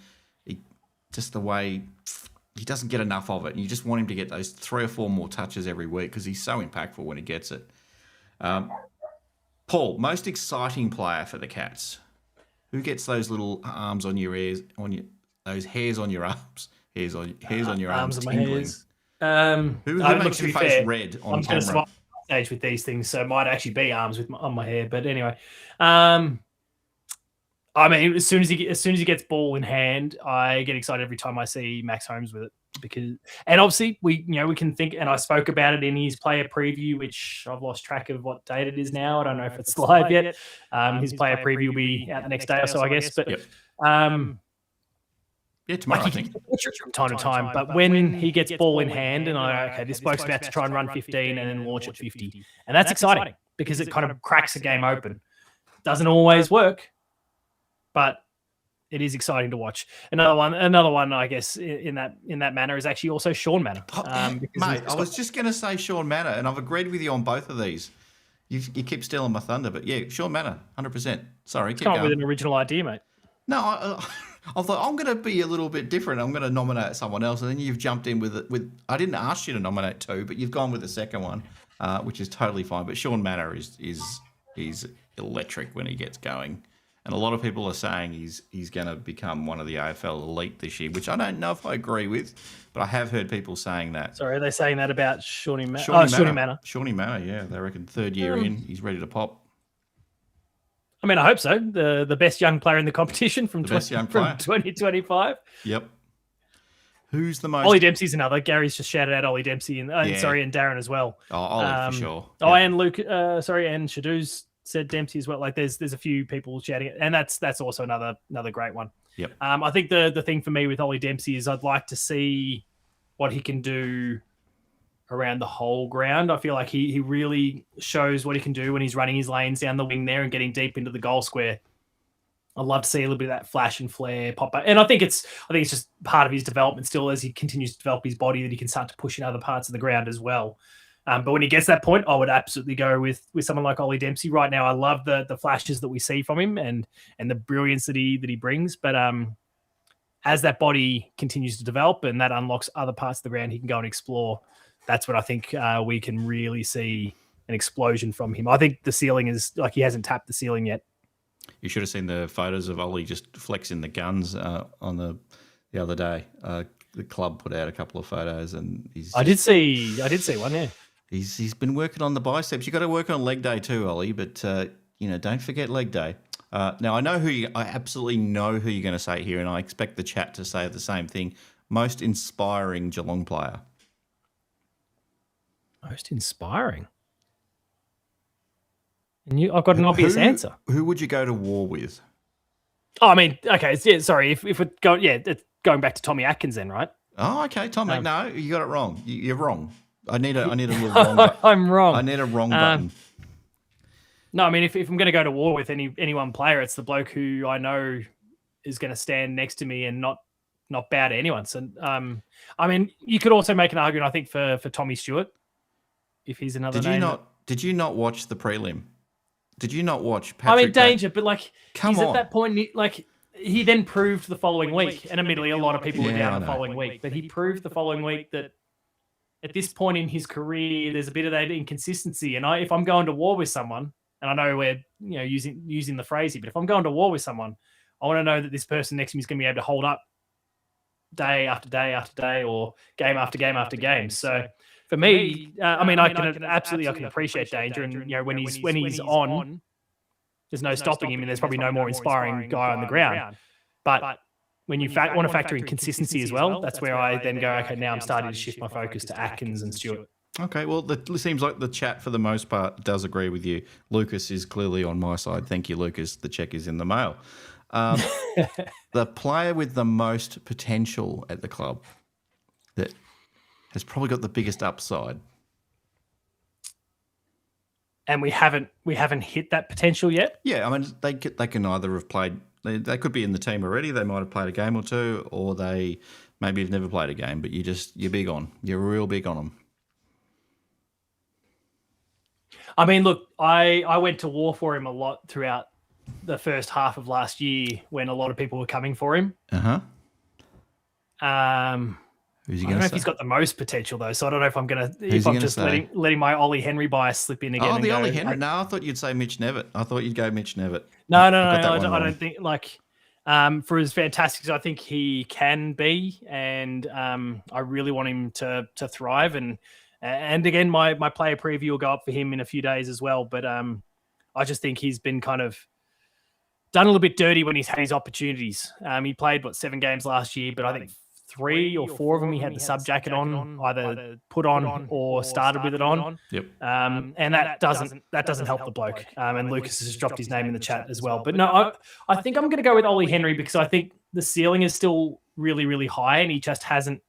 just the way he doesn't get enough of it, and you just want him to get those 3 or 4 more touches every week because he's so impactful when he gets it. Paul, most exciting player for the Cats. Who gets those little arms on your ears, those hairs on your arms, hairs on your arms tingling? Who makes your face red on camera? I'm stage with these things, so it might actually be arms on my hair. But anyway, I mean, as soon as he gets ball in hand, I get excited every time I see Max Holmes with it. And obviously we can think, and I spoke about it in his player preview, which I've lost track of what date it is now. I don't know if it's live yet. His player preview will be out the next day or so, I guess. But yeah, tomorrow, I think. From time to time. But when he gets ball in hand, and this bloke's about to try and run 15 and then launch at 50. And that's exciting because it kind of cracks the game open. Doesn't always work, but it is exciting to watch. Another one, I guess, in that manner is actually also Sean Manor. Mate, I was just going to say Sean Manor, and I've agreed with you on both of these. You keep stealing my thunder, but yeah, Sean Manor, 100%. Sorry, keep going. With an original idea, mate. No, I thought I'm going to be a little bit different. I'm going to nominate someone else, and then you've jumped in with I didn't ask you to nominate 2, but you've gone with the second one, which is totally fine. But Sean Manor is electric when he gets going. And a lot of people are saying he's going to become one of the AFL elite this year, which I don't know if I agree with, but I have heard people saying that. Sorry, are they saying that about Shawnee Manor? Shawnee Manor, yeah. They reckon third year in, he's ready to pop. I mean, I hope so. The best young player in the competition from 2025. Yep. Who's the most? Ollie Dempsey's another. Gary's just shouted out Ollie Dempsey and Darren as well. Oh, Ollie for sure. Oh, and Luke. And Shadoo's said Dempsey as well. Like there's a few people shouting it, and that's also another great one. Yep. I think the thing for me with Ollie Dempsey is I'd like to see what he can do around the whole ground. I feel like he really shows what he can do when he's running his lanes down the wing there and getting deep into the goal square. I'd love to see a little bit of that flash and flare pop up. And I think it's just part of his development still as he continues to develop his body that he can start to push in other parts of the ground as well. But when he gets to that point, I would absolutely go with someone like Ollie Dempsey. Right now, I love the flashes that we see from him and the brilliance that he brings. But as that body continues to develop and that unlocks other parts of the ground he can go and explore, that's what I think we can really see an explosion from him. I think the ceiling is like he hasn't tapped the ceiling yet. You should have seen the photos of Ollie just flexing the guns on the other day. The club put out a couple of photos, and I did see one. Yeah, he's been working on the biceps. You got to work on leg day too, Ollie. But don't forget leg day. Now I absolutely know who you're going to say here, and I expect the chat to say the same thing. Most inspiring Geelong player. Most inspiring. And I've got an obvious answer. Who would you go to war with? Oh, I mean, okay, yeah, sorry. If we're going, it's going back to Tommy Atkins then, right? Oh, okay, Tommy. No, you got it wrong. You're wrong. I need a little wrong button. I'm wrong. I need a wrong button. No, I mean, if I'm going to go to war with any one player, it's the bloke who I know is going to stand next to me and not bow to anyone. So, I mean, you could also make an argument, I think, for Tommy Stewart, if he's another name. Did you not watch the prelim? Did you not watch Patrick? I mean, danger, but like, Come on. At that point, like, he then proved the following week, and admittedly, a lot of people were down the following week, but he proved the following week that at this point in his career, there's a bit of that inconsistency. And if I'm going to war with someone, and I know we're using the phrase here, but if I'm going to war with someone, I want to know that this person next to me is going to be able to hold up day after day after day, or game after game after game. So. For me, I mean, I can appreciate danger, and when he's on, there's no stopping him, and there's probably no more inspiring guy on the ground. But when you want to factor in consistency as well, that's where I then go, okay, now I'm starting to shift my focus to Atkins and Stewart. Okay, well, it seems like the chat for the most part does agree with you. Lucas is clearly on my side. Thank you, Lucas. The check is in the mail. The player with the most potential at the club that has probably got the biggest upside. And we haven't hit that potential yet? Yeah, I mean, they can either have played, they could be in the team already, they might have played a game or two, or they maybe have never played a game, but you're real big on them. I mean, look, I went to war for him a lot throughout the first half of last year when a lot of people were coming for him. Who's he I don't know if he's got the most potential though, so I don't know if I'm just letting my Ollie Henry bias slip in again. Oh, the Ollie Henry. No, I thought you'd say Mitch Nevitt. I thought you'd go Mitch Nevitt. No, I don't think like for as fantastic as I think he can be, and I really want him to thrive. And again, my player preview will go up for him in a few days as well. But I just think he's been kind of done a little bit dirty when he's had his opportunities. He played 7 games last year, but I think 3 or 4 of them he had the sub jacket on, either put on or started with it on. Yep. And that doesn't help the bloke. And Lucas has dropped his name in the chat as well. But no, I think I'm going to go with Ollie Henry because I think the ceiling is still really, really high, and he just hasn't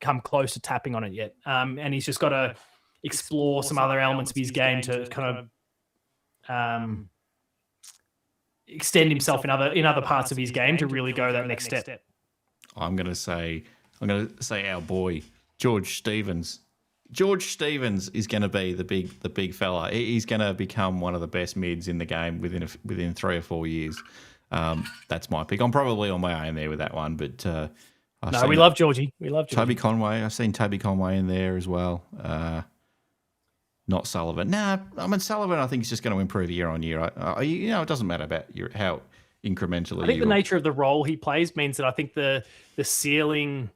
come close to tapping on it yet. And he's just got to explore some other elements of his game to kind of extend himself in other parts of his game to really go that next step. I'm going to say our boy George Stevens. George Stevens is going to be the big fella. He's going to become one of the best mids in the game within 3 or 4 years. That's my pick. I'm probably on my own there with that one, but we love Georgie. We love Georgie. Toby Conway. I've seen Toby Conway in there as well. not Sullivan. Nah, I mean, Sullivan, I think, is just going to improve year on year. It doesn't matter about how incrementally. I think the nature of the role he plays means that I think the ceiling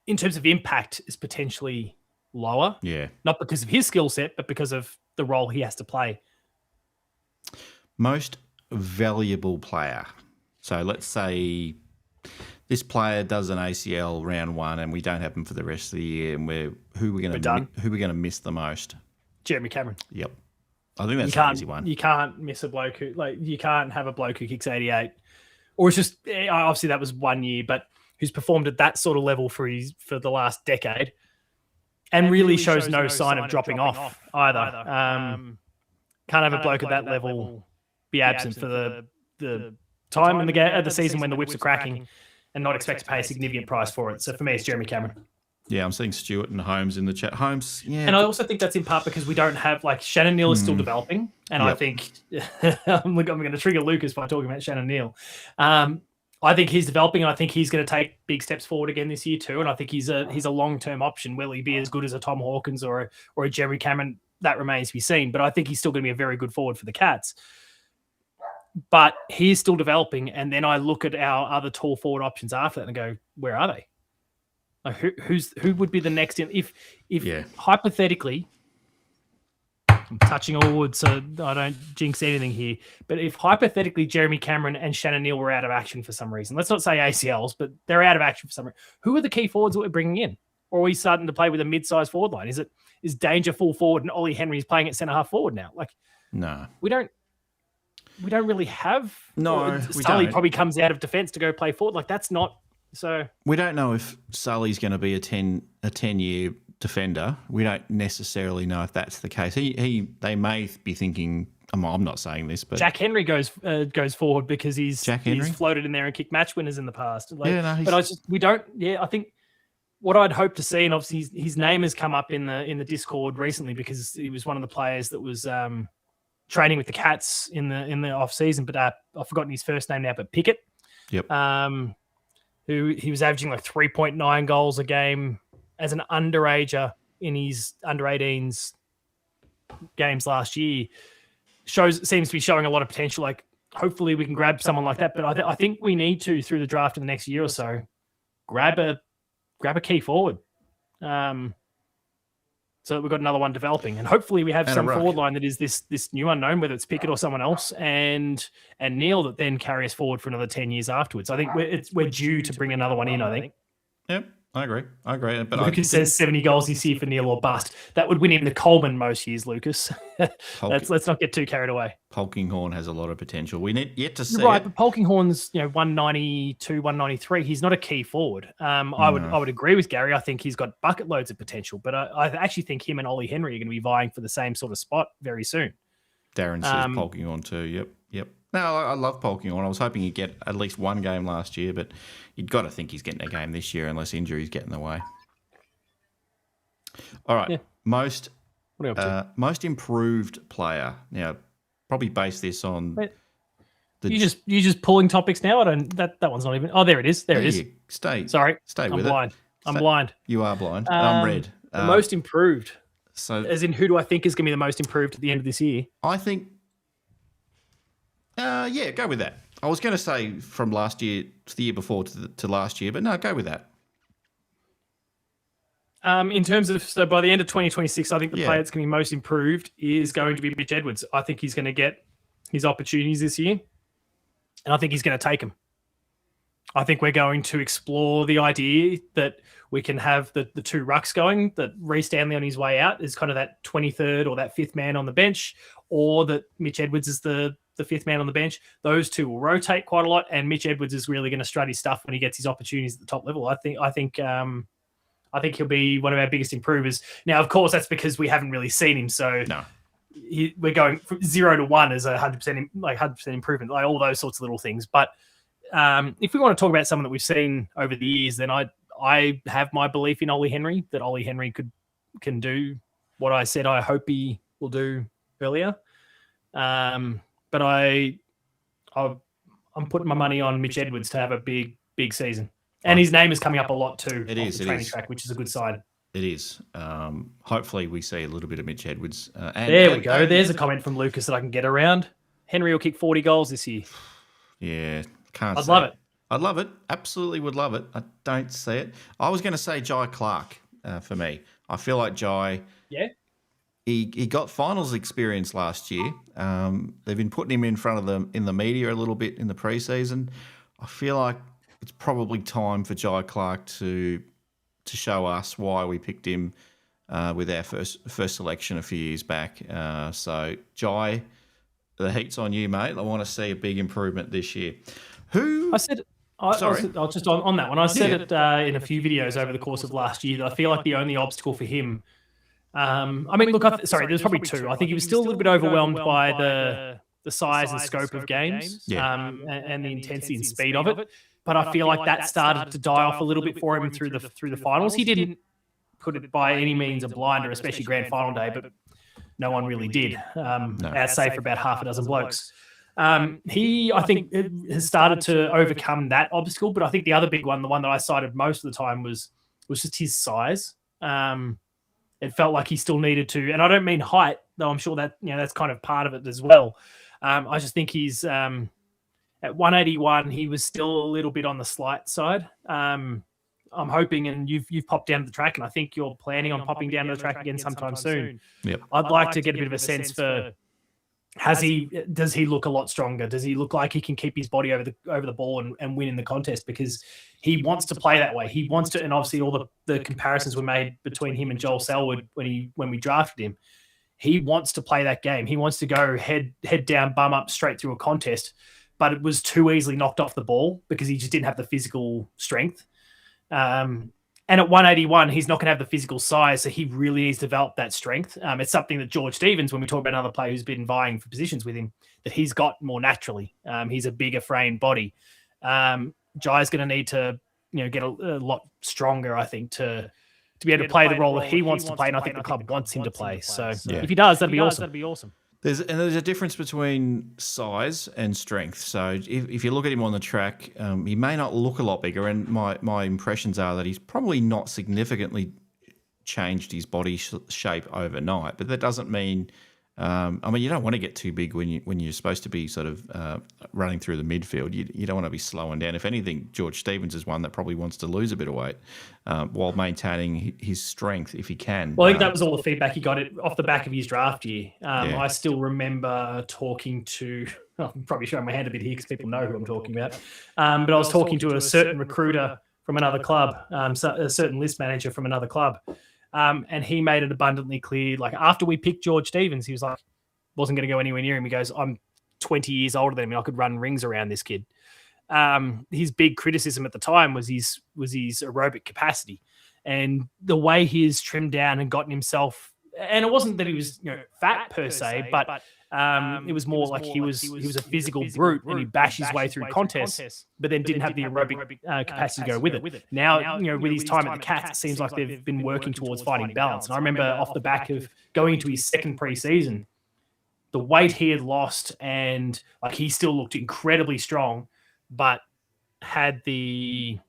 in terms of impact is potentially lower. Yeah. Not because of his skill set, but because of the role he has to play. Most valuable player. So let's say this player does an ACL round 1 and we don't have him for the rest of the year, and who we're going to miss the most? Jeremy Cameron. Yep. I think that's an easy one. You can't miss a bloke who, you can't have a bloke who kicks 88. Or it's just, obviously that was 1 year, but who's performed at that sort of level for the last decade and really shows no sign of dropping off either. Can't have a bloke at that level be absent for the time in the season when the whips are cracking and not expect to pay a significant price for it. So for me, it's Jeremy Cameron. Yeah, I'm seeing Stuart and Holmes in the chat. Holmes, yeah. And I also think that's in part because we don't have, Shannon Neal is still developing. And I think, I'm going to trigger Lucas by talking about Shannon Neal. I think he's developing, and I think he's going to take big steps forward again this year too. And I think he's a long-term option. Will he be as good as a Tom Hawkins or a Jeremy Cameron? That remains to be seen. But I think he's still going to be a very good forward for the Cats. But he's still developing, and then I look at our other tall forward options after that and go, where are they? Who would be the next in? If hypothetically, I'm touching all wood so I don't jinx anything here, but if hypothetically Jeremy Cameron and Shannon Neal were out of action for some reason, let's not say ACLs, but they're out of action for some reason, who are the key forwards that we're bringing in? Or are we starting to play with a mid-sized forward line? Is Danger full forward and Ollie Henry's playing at centre half forward now? No, we don't really have. No, Sully probably comes out of defence to go play forward. That's not. So we don't know if Sully's going to be a 10-year defender. We don't necessarily know if that's the case. They may be thinking. I'm not saying this, but Jack Henry goes forward because he's floated in there and kicked match winners in the past. We don't. Yeah, I think what I'd hope to see, and obviously his name has come up in the Discord recently because he was one of the players that was training with the Cats in the off season. But I've forgotten his first name now. But Pickett. Yep. Who he was averaging 3.9 goals a game as an underager in his under 18s games last year. Seems to be showing a lot of potential. Hopefully we can grab someone like that. But I think we need to, through the draft in the next year or so, grab a key forward. So that we've got another one developing, and hopefully we have some forward line that is this new unknown, whether it's Pickett or someone else, and Neil that then carry us forward for another 10 years afterwards. I think we're due to bring another one in. I think. Yep, I agree. But Lucas says 70 goals this year for Neil or bust. That would win him the Coleman most years, Lucas. Let's not get too carried away. Polkinghorne has a lot of potential. We need yet to see. Right, but Polkinghorne's 192, 193. He's not a key forward. I would agree with Gary. I think he's got bucket loads of potential, but I actually think him and Ollie Henry are going to be vying for the same sort of spot very soon. Darren says Polkinghorne too. Yep. No, I love Polkinghorne. I was hoping he'd get at least one game last year, but you'd got to think he's getting a game this year unless injuries get in the way. All right, yeah. Most improved player. Now, probably base this on. You just pulling topics now. I don't. That one's not even. Oh, there it is. There it is. Stay I'm blind. I'm blind. You are blind. I'm red. The most improved. So, as in, who do I think is going to be the most improved at the end of this year? I think. Yeah, go with that. I was going to say from last year to the year before to last year, but no, go with that. In terms of, so by the end of 2026, I think the player that's going to be most improved is going to be Mitch Edwards. I think he's going to get his opportunities this year, and I think he's going to take them. I think we're going to explore the idea that we can have the two rucks going, that Reece Stanley on his way out is kind of that 23rd or that fifth man on the bench, or that Mitch Edwards is the fifth man on the bench. Those two will rotate quite a lot, and Mitch Edwards is really going to strut his stuff when he gets his opportunities at the top level. I think he'll be one of our biggest improvers. Now, of course, that's because we haven't really seen him. So no. We're going from 0 to 1 as 100% improvement, all those sorts of little things. But if we want to talk about someone that we've seen over the years, then I have my belief in Ollie Henry, that Ollie Henry can do what I said I hope he will do earlier. But I'm putting my money on Mitch Edwards to have a big season. And his name is coming up a lot too. It is. The training track, which is a good sign. It is. Hopefully we see a little bit of Mitch Edwards. There we go. There's a comment from Lucas that I can get around. Henry will kick 40 goals this year. Yeah, I'd love it. I'd love it. Absolutely would love it. I don't see it. I was going to say Jai Clark for me. I feel like Jai... Yeah. He got finals experience last year. They've been putting him in front of them in the media a little bit in the preseason. I feel like it's probably time for Jai Clark to show us why we picked him with our first selection a few years back. So Jai, the heat's on you, mate. I want to see a big improvement this year. I said... I was just on that one. I said it in a few videos over the course of last year that I feel like the only obstacle for him... I mean, look, there's probably two. I think he was still a little bit overwhelmed by the size and scope of games and the intensity and speed of it. But I feel like that started to die off a little bit for him through the finals. He didn't put it by any means a blinder, especially grand final day, but no one really did, outside for about half a dozen blokes. He, I think, has started to overcome that obstacle. But I think the other big one, the one that I cited most of the time, was just his size. It felt like he still needed to, and I don't mean height, though I'm sure that that's kind of part of it as well. I just think he's at 181, he was still a little bit on the slight side. I'm hoping, and you've popped down to the track, and I think you're planning on popping down to the track again sometime soon. Yep. I'd like to get a bit of a sense for does he look a lot stronger? Does he look like he can keep his body over the ball and win in the contest? Because he wants to play that way. He wants to, and obviously all the comparisons were made between him and Joel Selwood when we drafted him. He wants to play that game. He wants to go head down, bum up, straight through a contest, but it was too easily knocked off the ball because he just didn't have the physical strength. And at 181, he's not going to have the physical size, so he really needs to develop that strength. It's something that George Stevens, when we talk about another player who's been vying for positions with him, that he's got more naturally. He's a bigger framed body. Jai's going to need to, get a lot stronger, I think, to be able to play the role that he wants to play, and I think the club wants him to play. So if he does, that'd be awesome. There's a difference between size and strength. So if you look at him on the track, he may not look a lot bigger, and my impressions are that he's probably not significantly changed his body shape overnight. But that doesn't mean, you don't want to get too big when you're supposed to be sort of running through the midfield. You don't want to be slowing down. If anything, George Stevens is one that probably wants to lose a bit of weight while maintaining his strength if he can. Well, I think that was all the feedback he got off the back of his draft year. I still remember talking to, I'm probably showing my hand a bit here because people know who I'm talking about, but I was talking to a certain recruiter from another club, a certain list manager from another club. And he made it abundantly clear, like after we picked George Stevens, he was like, wasn't going to go anywhere near him. He goes, I'm 20 years older than him, and I could run rings around this kid. His big criticism at the time was his aerobic capacity and the way he's trimmed down and gotten himself. And it wasn't that he was fat per se, but it was more like he was a physical brute and he bashed his way through contests, but then didn't have the aerobic capacity to go with it. Now, with his time at the Cats, it seems like they've been working towards finding balance. And I remember off the back of going into his second preseason, the weight he had lost, and like he still looked incredibly strong, but had more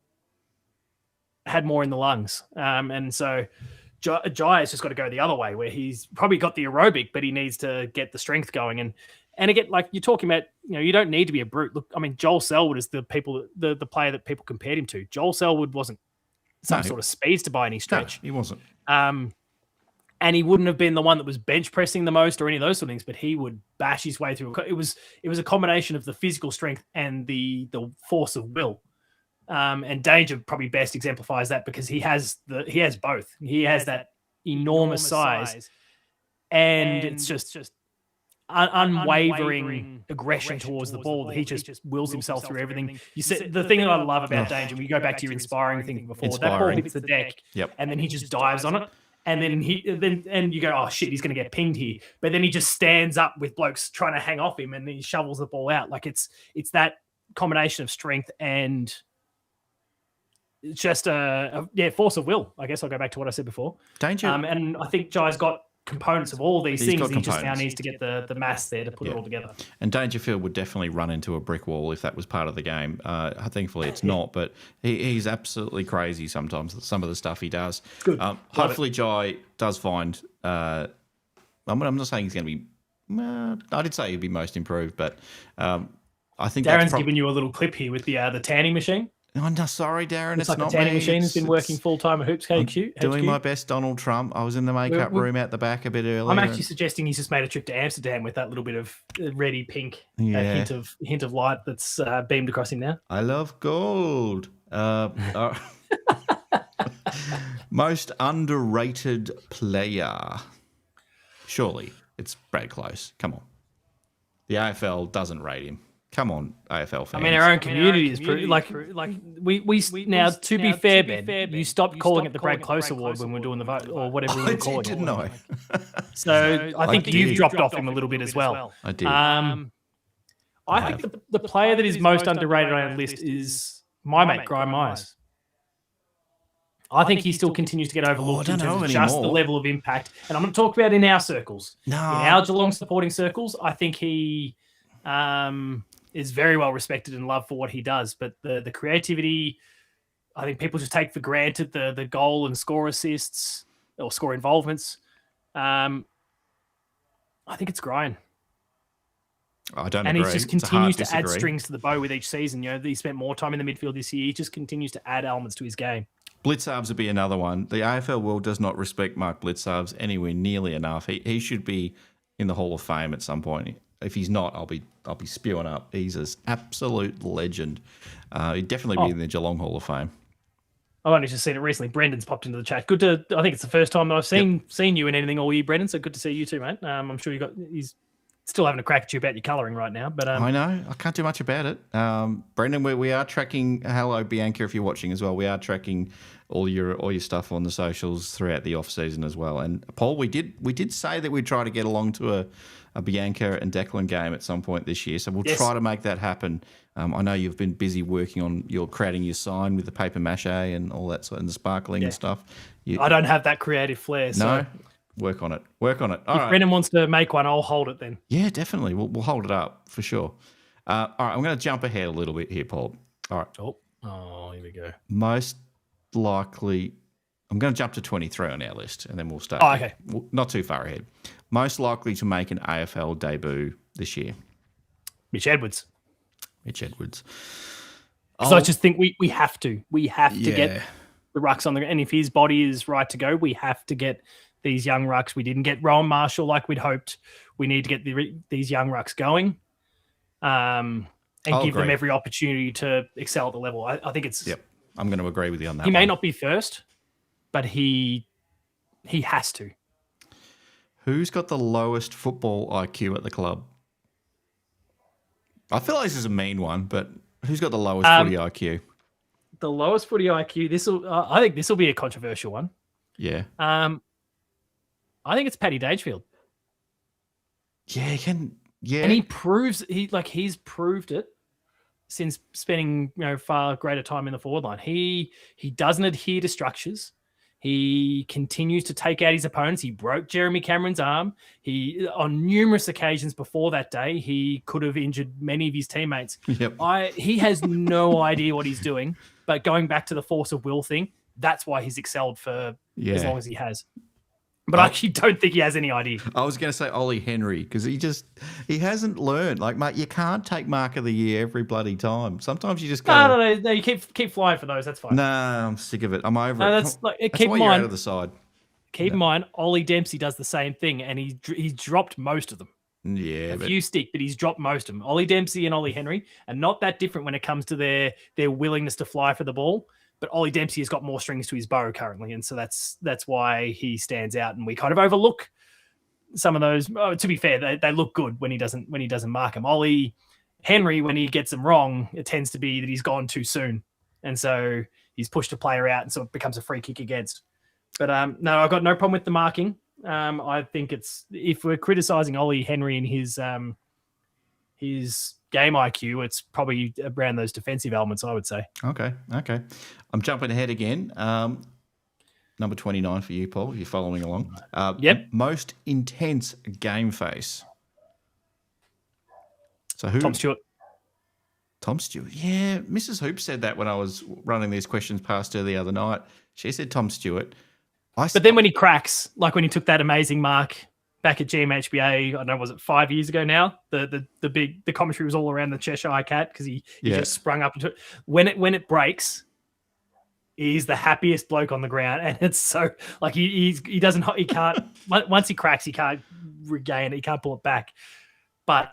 in the lungs. And so Jai has just got to go the other way, where he's probably got the aerobic, but he needs to get the strength going. And again, like you're talking about, you don't need to be a brute. Look, I mean, Joel Selwood is the player that people compared him to. Joel Selwood wasn't some sort of speedster by any stretch. No, he wasn't. And he wouldn't have been the one that was bench pressing the most or any of those sort of things, but he would bash his way through. It was a combination of the physical strength and the force of will. And Danger probably best exemplifies that because he has both. He has that enormous size, and it's just unwavering aggression towards the ball that he just wills himself through everything. You said the thing that I love about Danger, when you go back to your inspiring thing before, that ball hits the deck, and then he just dives on it. And then you go, oh shit, he's going to get pinged here. But then he just stands up with blokes trying to hang off him, and then he shovels the ball out. Like it's that combination of strength and it's just force of will. I guess I'll go back to what I said before. Danger. And I think Jai's got components of all these things. He just now needs to get the mass there to put it all together. And Dangerfield would definitely run into a brick wall if that was part of the game. Thankfully, it's not, but he's absolutely crazy sometimes, some of the stuff he does. Good. Hopefully, Jai does find... I'm not saying he's going to be... I did say he'd be most improved, but I think Darren's given you a little clip here with the tanning machine. Oh, no, sorry, Darren. It's like not the tanning me. machine has been working full time at Hoops HQ. Doing my best, Donald Trump. I was in the makeup room out the back a bit earlier. I'm actually suggesting he's just made a trip to Amsterdam with that little bit of reddy pink hint of light that's beamed across him now. I love gold. Most underrated player. Surely it's Brad Close. Come on. The AFL doesn't rate him. Come on, AFL fans. I mean, our own community is we now. To be fair, Ben, you stopped calling it the Brad Close Award when we were doing the vote or whatever we were calling it. Didn't I? So I think you've dropped off him a little bit as well. I did. I think the player that is most underrated on our list is my mate Grime Myers. I think he still continues to get overlooked in terms of just the level of impact. And I'm going to talk about in our circles. No. In our Geelong supporting circles, I think he is very well respected and loved for what he does. But the creativity, I think people just take for granted the goal and score assists or score involvements. I think it's Grime. I don't and agree. he just continues to add strings to the bow with each season. You know, he spent more time in the midfield this year. He just continues to add elements to his game. Blitzarves would be another one. The AFL world does not respect Mark Blitzarves anywhere nearly enough. He should be in the Hall of Fame at some point. If he's not, I'll be spewing up. He's an absolute legend. He'd definitely be in the Geelong Hall of Fame. I've only just seen it recently. Brendan's popped into the chat. Good to. I think it's the first time that I've seen you in anything all year, Brendan. So good to see you too, mate. I'm sure he's still having a crack at you about your colouring right now, but I know I can't do much about it. Brendan, we are tracking. Hello, Bianca, if you're watching as well. We are tracking all your stuff on the socials throughout the off season as well. And Paul, we did say that we'd try to get along to a Bianca and Declan game at some point this year, so we'll try to make that happen. I know you've been busy working on creating your sign with the paper mache and all that sort and the sparkling and stuff. I don't have that creative flair. So. No. Work on it. All right. Brendan wants to make one, I'll hold it then. Yeah, definitely. We'll hold it up for sure. All right, I'm going to jump ahead a little bit here, Paul. All right. Oh, here we go. Most likely, I'm going to jump to 23 on our list, and then we'll start. Oh, okay. Not too far ahead. Most likely to make an AFL debut this year. Mitch Edwards. Because I just think we have to. We have to get the rucks on the ground. And if his body is right to go, we have to get these young rucks. We didn't get Rowan Marshall like we'd hoped. We need to get these young rucks going and give them every opportunity to excel at the level. I think it's... Yep, I'm going to agree with you on that. He may not be first, but he has to. Who's got the lowest football IQ at the club? I feel like this is a mean one, but who's got the lowest footy IQ? The lowest footy IQ, I think this will be a controversial one. Yeah. I think it's Paddy Dangerfield. Yeah, and he's proved it since spending far greater time in the forward line. He doesn't adhere to structures. He continues to take out his opponents. He broke Jeremy Cameron's arm. He on numerous occasions before that day he could have injured many of his teammates. Yep. He has no idea what he's doing. But going back to the force of will thing, that's why he's excelled for as long as he has. But I actually don't think he has any idea. I was going to say Ollie Henry because he hasn't learned. Like, mate, you can't take mark of the year every bloody time. Sometimes you just go. No. You keep flying for those. That's fine. No, I'm sick of it. I'm over it. That's why you're out of the side. Keep in mind, Ollie Dempsey does the same thing, and he's dropped most of them. Yeah, a few stick, but he's dropped most of them. Ollie Dempsey and Ollie Henry are not that different when it comes to their willingness to fly for the ball. But Ollie Dempsey has got more strings to his bow currently, and so that's why he stands out. And we kind of overlook some of those. Oh, to be fair, they look good when he doesn't mark them. Ollie Henry, when he gets them wrong, it tends to be that he's gone too soon, and so he's pushed a player out, and so it becomes a free kick against. But no, I've got no problem with the marking. I think if we're criticizing Ollie Henry and his game IQ, it's probably around those defensive elements, I would say. Okay. I'm jumping ahead again. number 29 for you, Paul, if you're following along. Yep. Most intense game face. So who? Tom Stewart. Tom Stewart. Yeah, Mrs. Hoop said that when I was running these questions past her the other night. She said Tom Stewart. But then when he cracks, like when he took that amazing mark back at GMHBA, I don't know, was it 5 years ago now? The commentary was all around the Cheshire Cat because he just sprung up into it. When it breaks, he's the happiest bloke on the ground, and it's so like he can't once he cracks, he can't regain it, he can't pull it back. But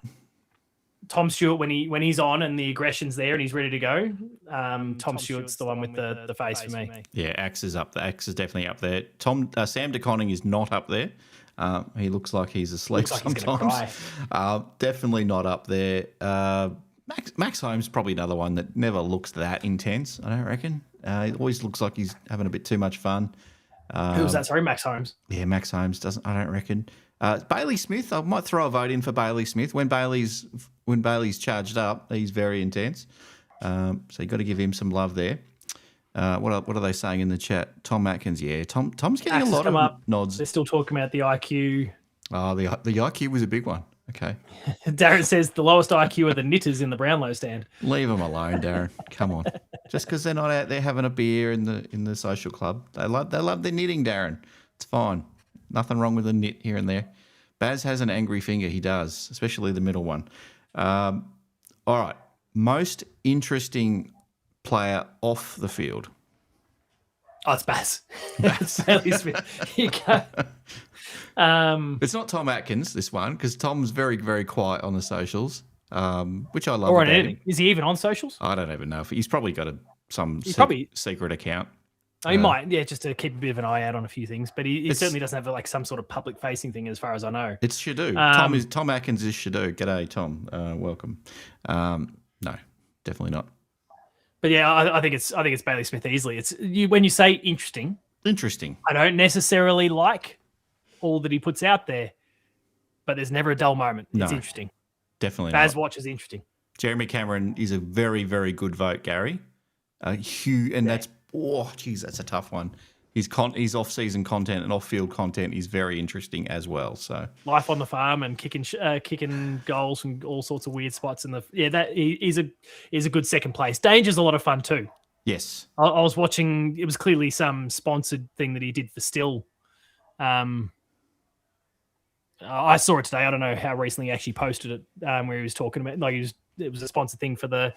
Tom Stewart, when he's on and the aggression's there and he's ready to go, Tom Stewart's the one with the face for me. Yeah, Axe is up there. Axe is definitely up there. Sam de Koning is not up there. He looks like he's asleep sometimes. Definitely not up there. Max Holmes probably another one that never looks that intense, I don't reckon. He always looks like he's having a bit too much fun. Who was that? Sorry, Max Holmes. Yeah, Max Holmes doesn't. I don't reckon. Bailey Smith. I might throw a vote in for Bailey Smith. When Bailey's charged up, he's very intense. So you got to give him some love there. What are they saying in the chat? Tom Atkins. Yeah, Tom's getting a lot of nods. They're still talking about the IQ. Oh, the IQ was a big one. Okay. Darren says the lowest IQ are the knitters in the Brownlow stand. Leave them alone, Darren. Come on. Just because they're not out there having a beer in the social club, they love their knitting, Darren. It's fine. Nothing wrong with a knit here and there. Baz has an angry finger. He does, especially the middle one. All right. Most interesting player off the field. Oh, it's Baz. It's Bailey Smith. You can't. It's not Tom Atkins, this one, because Tom's very, very quiet on the socials, which I love. Or on anything. Is he even on socials? I don't even know. He's probably got some secret account. Oh, he might, just to keep a bit of an eye out on a few things. But he certainly doesn't have like some sort of public-facing thing, as far as I know. It's Shadoo. Tom Atkins is Shadoo. G'day, Tom. Welcome. No, definitely not. But yeah, I think it's Bailey Smith easily. It's when you say interesting. I don't necessarily like all that he puts out there, but there's never a dull moment. It's interesting. Definitely Baz not. Watch is interesting. Jeremy Cameron is a very, very good vote, Gary. That's a tough one. His off-season content and off-field content is very interesting as well. So life on the farm and kicking goals from all sorts of weird spots that is a good second place. Danger's a lot of fun too. Yes, I was watching. It was clearly some sponsored thing that he did for Still. I saw it today. I don't know how recently he actually posted it, where he was talking about it was a sponsored thing for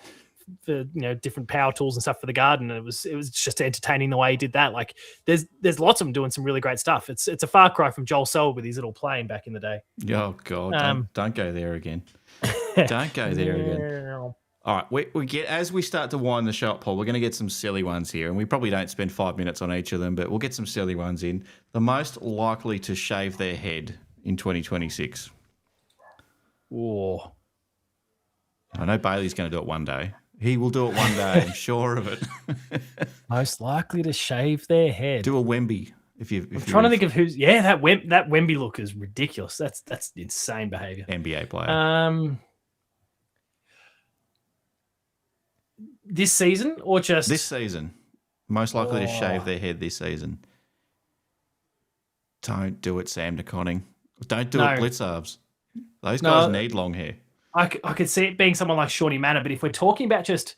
different power tools and stuff for the garden. And it was just entertaining the way he did that. Like there's lots of them doing some really great stuff. It's a far cry from Joel Selwood with his little plane back in the day. Oh God, don't go there again. Don't go there again. All right, we get as we start to wind the shot, Paul. We're going to get some silly ones here, and we probably don't spend 5 minutes on each of them, but we'll get some silly ones in. The most likely to shave their head in 2026. Oh, I know Bailey's going to do it one day. He will do it one day. I'm sure of it. Most likely to shave their head. Do a Wemby. I'm trying to think of who's. Yeah, that Wemby look is ridiculous. That's insane behavior. NBA player. This season or just this season? Most likely to shave their head this season. Don't do it, Sam de Koning. Don't do it, Blitzarves. Those guys need long hair. I could see it being someone like Shawnee Manor, but if we're talking about just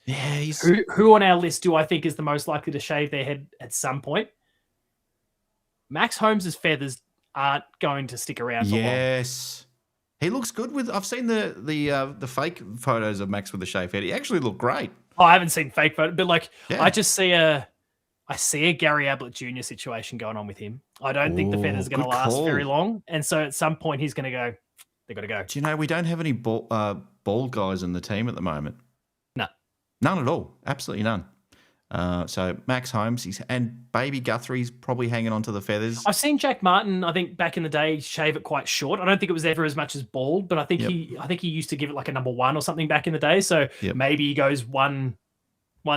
who on our list do I think is the most likely to shave their head at some point, Max Holmes' feathers aren't going to stick around for long. Yes. He looks good with. I've seen the fake photos of Max with the shaved head. He actually looked great. Oh, I haven't seen fake photos, but I just see a Gary Ablett Jr. situation going on with him. I don't think the feathers are going to last very long, and so at some point he's going to go. They got to go. Do you know we don't have any bald guys in the team at the moment? No, none at all. Absolutely none. So Max Holmes and Baby Guthrie's probably hanging on to the feathers. I've seen Jack Martin, I think back in the day, shave it quite short. I don't think it was ever as much as bald, but I think he used to give it like a number 1 or something back in the day. So maybe he goes one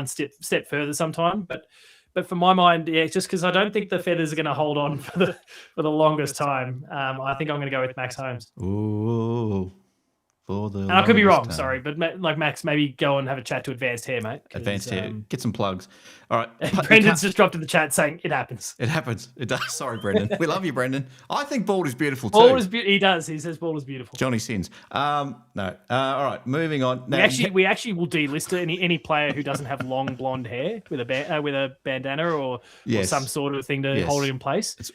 step further sometime. But for my mind, it's just because I don't think the feathers are going to hold on for the longest time. I think I'm going to go with Max Holmes. Ooh, For the and I could be wrong, time. sorry, but like Max, maybe go and have a chat to Advanced Hair, mate. Advanced Hair, get some plugs. All right, Brendan's just dropped in the chat saying it happens. It happens. It does. Sorry, Brendan. We love you, Brendan. I think bald is beautiful too. Bald is he does. He says bald is beautiful. Johnny sins. No. All right, moving on. Now, we actually will delist any player who doesn't have long blonde hair with a bandana or some sort of thing to hold it in place.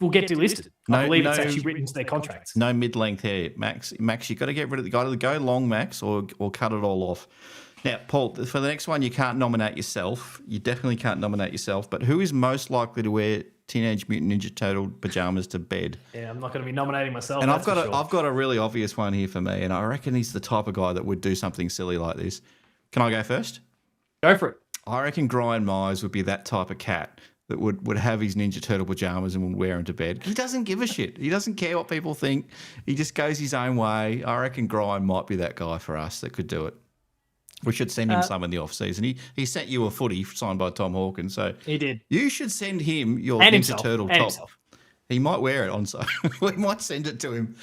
Will get delisted. I believe it's actually written into their contracts. No mid-length hair, Max. Max, you've got to get rid of the guy to go long, Max, or cut it all off. Now, Paul, for the next one, you can't nominate yourself. You definitely can't nominate yourself. But who is most likely to wear Teenage Mutant Ninja Turtle pajamas to bed? Yeah, I'm not going to be nominating myself. And I've got a really obvious one here for me, and I reckon he's the type of guy that would do something silly like this. Can I go first? Go for it. I reckon Brian Myers would be that type of cat that would have his Ninja Turtle pajamas and would wear them to bed. He doesn't give a shit. He doesn't care what people think. He just goes his own way. I reckon Brian might be that guy for us that could do it. We should send him some in the off-season. He sent you a footy signed by Tom Hawkins. So he did. You should send him your and Ninja himself. Turtle and top. Himself. He might wear it on, so we might send it to him.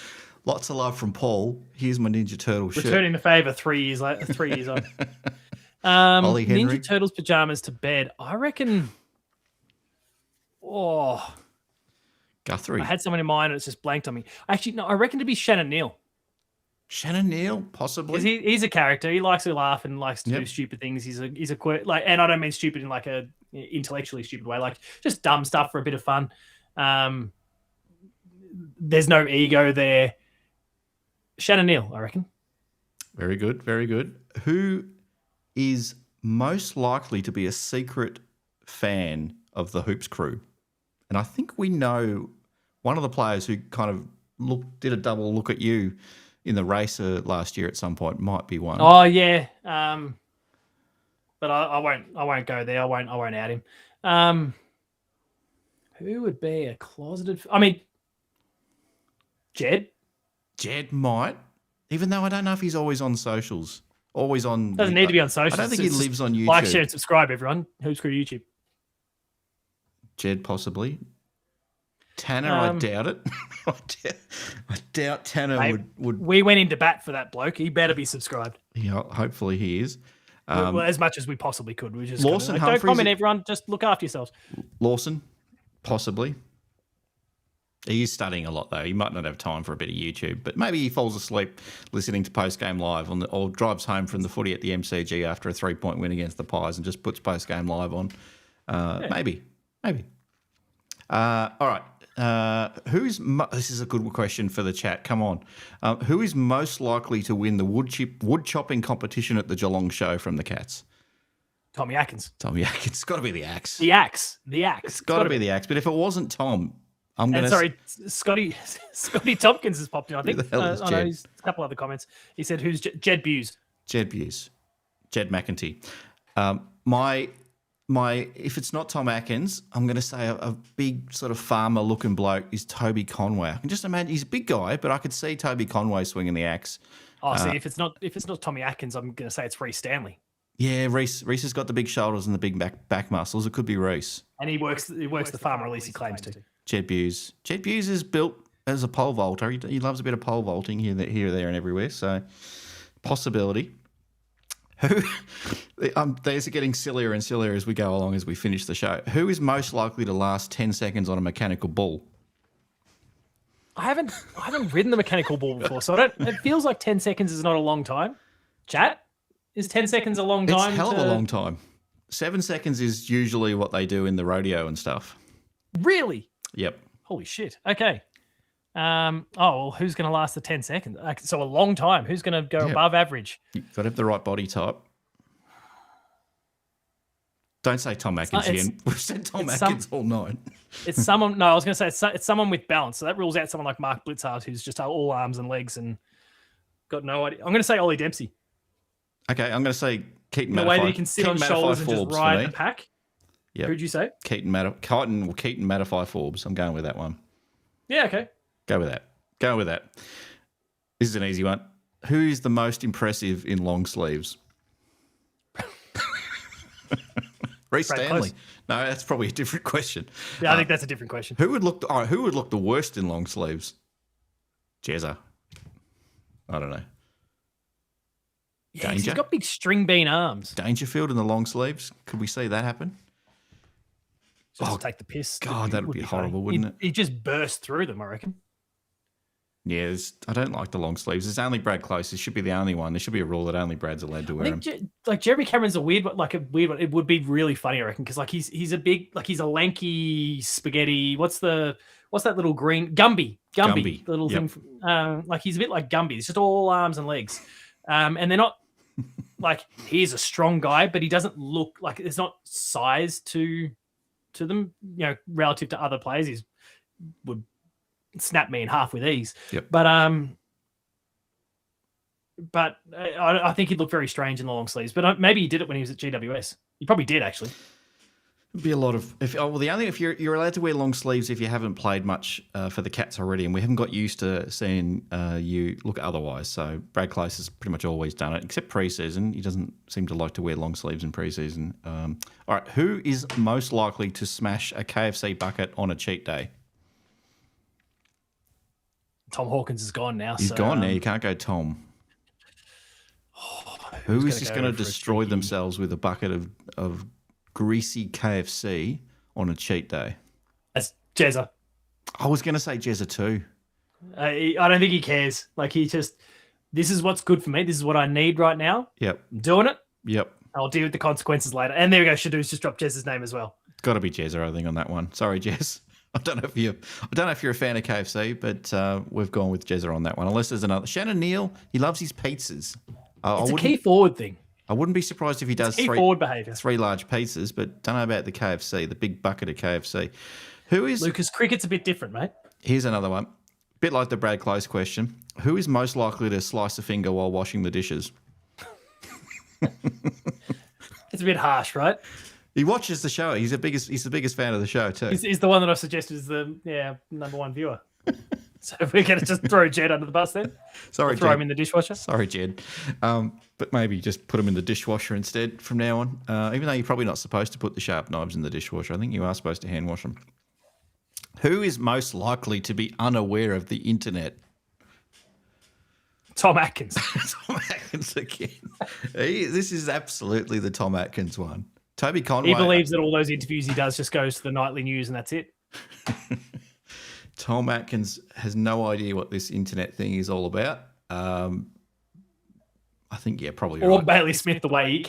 Lots of love from Paul. Here's my Ninja Turtle shirt. Returning the favour 3 years on. Ollie Henry. Ninja Turtles pajamas to bed. I reckon... Oh, Guthrie. I had someone in mind and it's just blanked on me. Actually, no, I reckon to be Shannon Neal. Shannon Neal, possibly. He's a character. He likes to laugh and likes to do stupid things. He's a like, and I don't mean stupid in like a intellectually stupid way, like just dumb stuff for a bit of fun. There's no ego there. Shannon Neal, I reckon. Very good, very good. Who is most likely to be a secret fan of the Hoops crew? And I think we know one of the players who kind of did a double look at you in the racer last year at some point might be one. Oh yeah, but I won't go there. I won't out him. Who would be a closeted? I mean, Jed. Jed might, even though I don't know if he's always on socials. Always on. Doesn't need to be on socials. I don't think he lives on YouTube. Like, share, and subscribe, everyone. Hoops Crew YouTube. Jed, possibly. Tanner, I doubt it. I doubt Tanner would. We went into bat for that bloke. He better be subscribed. Yeah, hopefully he is. Well, as much as we possibly could. We just Lawson don't comment, everyone. Just look after yourselves. Lawson, possibly. He is studying a lot, though. He might not have time for a bit of YouTube, but maybe he falls asleep listening to Post-Game Live or drives home from the footy at the MCG after a 3-point win against the Pies and just puts Post-Game Live on. Maybe. All right. This is a good question for the chat. Come on. Who is most likely to win the wood chopping competition at the Geelong show from the Cats? Tommy Atkins. It's got to be the Axe. The Axe. It's got to be the Axe. But if it wasn't Tom, I'm going to... Sorry, Scotty Tompkins has popped in, I think. Who the hell is Jed? I know, he's a couple other comments. He said, who's Jed Buse? Jed Buse. Jed McEntee. If it's not Tom Atkins, I'm going to say a big sort of farmer-looking bloke is Toby Conway. I can just imagine he's a big guy, but I could see Toby Conway swinging the axe. Oh, see, if it's not Tommy Atkins, I'm going to say it's Reece Stanley. Yeah, Reece has got the big shoulders and the big back muscles. It could be Reece. And he works the farm release he claims to. Jed Buse. Jed Buse is built as a pole vaulter. He loves a bit of pole vaulting here, there, and everywhere. So, possibility. These are getting sillier and sillier as we go along as we finish the show. Who is most likely to last 10 seconds on a mechanical bull? I haven't ridden the mechanical bull before, so it feels like 10 seconds is not a long time. Chat, is 10 seconds a long time? It's a hell of a long time. 7 seconds is usually what they do in the rodeo and stuff. Really? Yep. Holy shit. Okay. Well, who's going to last the 10 seconds? So a long time. Who's going to go above average? You've got to have the right body type. Don't say Tom Atkins again. We've said Tom Atkins all night. It's someone. No, I was going to say it's someone with balance. So that rules out someone like Mark Blitzard, who's just all arms and legs and got no idea. I'm going to say Ollie Dempsey. Okay, I'm going to say Keaton Matafai. The way that he can sit on shoulders and just ride the pack. Yep. Who'd you say? Keaton Matafai Forbes. I'm going with that one. Yeah. Okay. Go with that. This is an easy one. Who is the most impressive in long sleeves? Reece Stanley. Close. No, that's probably a different question. Yeah, I think that's a different question. Who would look the worst in long sleeves? Jezza. I don't know. Yeah, he's got big string bean arms. Dangerfield in the long sleeves. Could we see that happen? Just take the piss. God, that would be horrible, wouldn't it? He just burst through them, I reckon. Yeah, I don't like the long sleeves. There's only Brad Close. It should be the only one. There should be a rule that only Brad's allowed to wear them. Like Jeremy Cameron's a weird one. It would be really funny, I reckon, because like he's a big, like he's a lanky spaghetti. What's that little green Gumby, the little thing. Like he's a bit like Gumby. It's just all arms and legs, and they're not like he's a strong guy, but he doesn't look like there's not size to them, relative to other players. He would snap me in half with ease. Yep. But I think he'd look very strange in the long sleeves. But maybe he did it when he was at GWS. He probably did, actually. It'd be a lot of if you're allowed to wear long sleeves if you haven't played much for the Cats already, and we haven't got used to seeing you look otherwise. So Brad Close has pretty much always done it, except pre-season. He doesn't seem to like to wear long sleeves in pre-season. All right, who is most likely to smash a KFC bucket on a cheat day? Tom Hawkins is gone now. He's gone now. You can't go Tom. Who is just going to destroy themselves with a bucket of greasy KFC on a cheat day? That's Jezza. I was going to say Jezza too. I don't think he cares. Like this is what's good for me. This is what I need right now. Yep. I'm doing it. Yep. I'll deal with the consequences later. And there we go. Shadoos just dropped Jez's name as well. It's got to be Jezza, I think, on that one. Sorry, Jez. I don't know if you're a fan of KFC, but we've gone with Jezza on that one. Unless there's another. Shannon Neal, he loves his pizzas. It's a key forward thing. I wouldn't be surprised if he does forward behaviour. 3 large pizzas, but don't know about the KFC, the big bucket of KFC. Who is Lucas? Cricket's a bit different, mate. Here's another one. Bit like the Brad Close question. Who is most likely to slice a finger while washing the dishes? It's a bit harsh, right? He watches the show. He's the biggest fan of the show too. He's the one that I suggested is the number one viewer. So we're going to just throw Jed under the bus then? Sorry, throw Jed. him in the dishwasher? Sorry, Jed. But maybe just put him in the dishwasher instead from now on. Even though you're probably not supposed to put the sharp knives in the dishwasher. I think you are supposed to hand wash them. Who is most likely to be unaware of the internet? Tom Atkins. Tom Atkins again. This is absolutely the Tom Atkins one. Toby Conway. He believes that all those interviews he does just goes to the nightly news and that's it. Tom Atkins has no idea what this internet thing is all about. I think, probably. Or right. Bailey Smith, the way he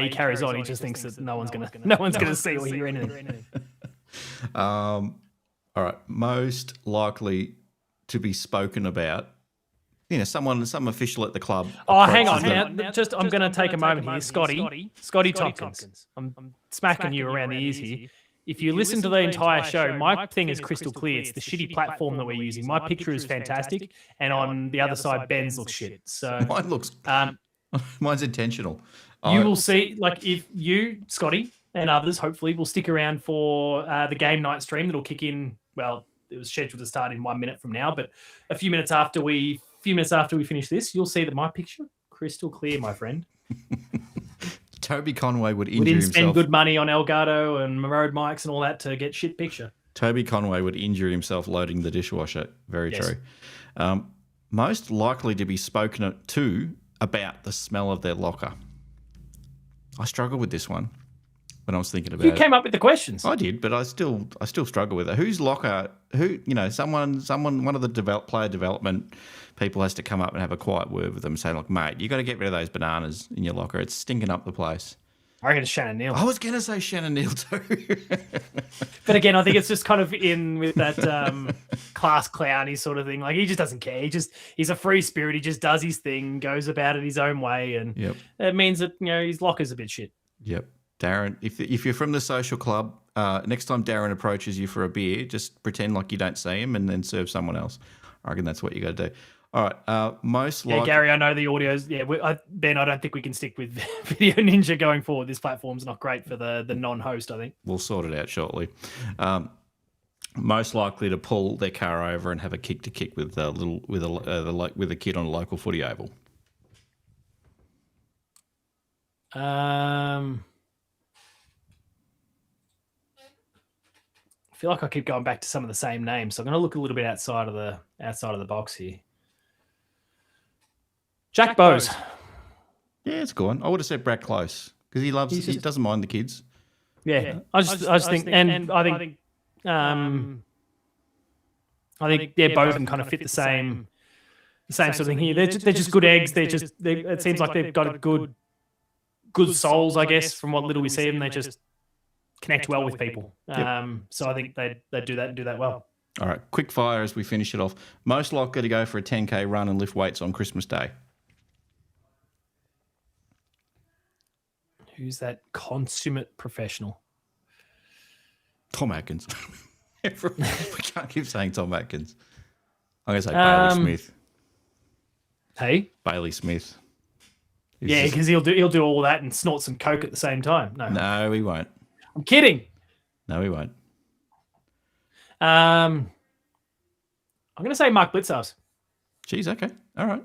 carries on, he just thinks that no one's gonna see or hear anything. All right, most likely to be spoken about. Some official at the club. Oh, hang on. Now, I'm going to take a moment here. Scotty Tompkins. I'm smacking you around the ears here. If you listen to the entire show, my thing is crystal clear. It's the shitty platform that we're using. My picture is fantastic, and on the other side, Ben's looks shit. So mine looks. Mine's intentional. You will see, like, if you, Scotty, and others, hopefully, will stick around for the game night stream that'll kick in. Well, it was scheduled to start in 1 minute from now, but a few minutes after we finish this, you'll see that my picture crystal clear, my friend. Toby Conway would injure himself. We didn't spend spend good money on Elgato and road mics and all that to get shit picture. Toby Conway would injure himself loading the dishwasher. Very true. Most likely to be spoken to about the smell of their locker. I struggle with this one when I was thinking about it. You came up with the questions. I did, but I still struggle with it. Whose locker? Someone, one of the player development people has to come up and have a quiet word with them, saying, "Look, mate, you got to get rid of those bananas in your locker. It's stinking up the place." I reckon it's Shannon Neal. I was going to say Shannon Neal too. But again, I think it's just kind of in with that class clowny sort of thing. Like, he just doesn't care. He's a free spirit. He just does his thing, goes about it his own way, and it means that his locker's a bit shit. Yep. Darren, if you're from the social club, next time Darren approaches you for a beer, just pretend like you don't see him and then serve someone else. I reckon that's what you got to do. All right. Gary, I know the audio's. Yeah, Ben, I don't think we can stick with Video Ninja going forward. This platform's not great for the non-host, I think. We'll sort it out shortly. Most likely to pull their car over and have a kick with a kid on a local footy oval. I feel like I keep going back to some of the same names, so I'm going to look a little bit outside of the box here. Jack Bowes. Yeah, it's a good one. I would have said Brad Close because he doesn't mind the kids. Yeah, I just think, and I think both of them kind of fit the same sort of thing here. They're just good eggs. It seems like they've got good souls, I guess, from what little we see them. They just connect well with people. So I think they do that and do that well. All right, quick fire as we finish it off. Most likely to go for a 10K run and lift weights on Christmas Day. Who's that consummate professional? Tom Atkins. We can't keep saying Tom Atkins. I'm going to say Bailey Smith. Hey? Bailey Smith. Yeah, because he'll do all that and snort some coke at the same time. No, he won't. I'm kidding. No, he won't. I'm going to say Mark Blitzhouse. Jeez, okay. All right.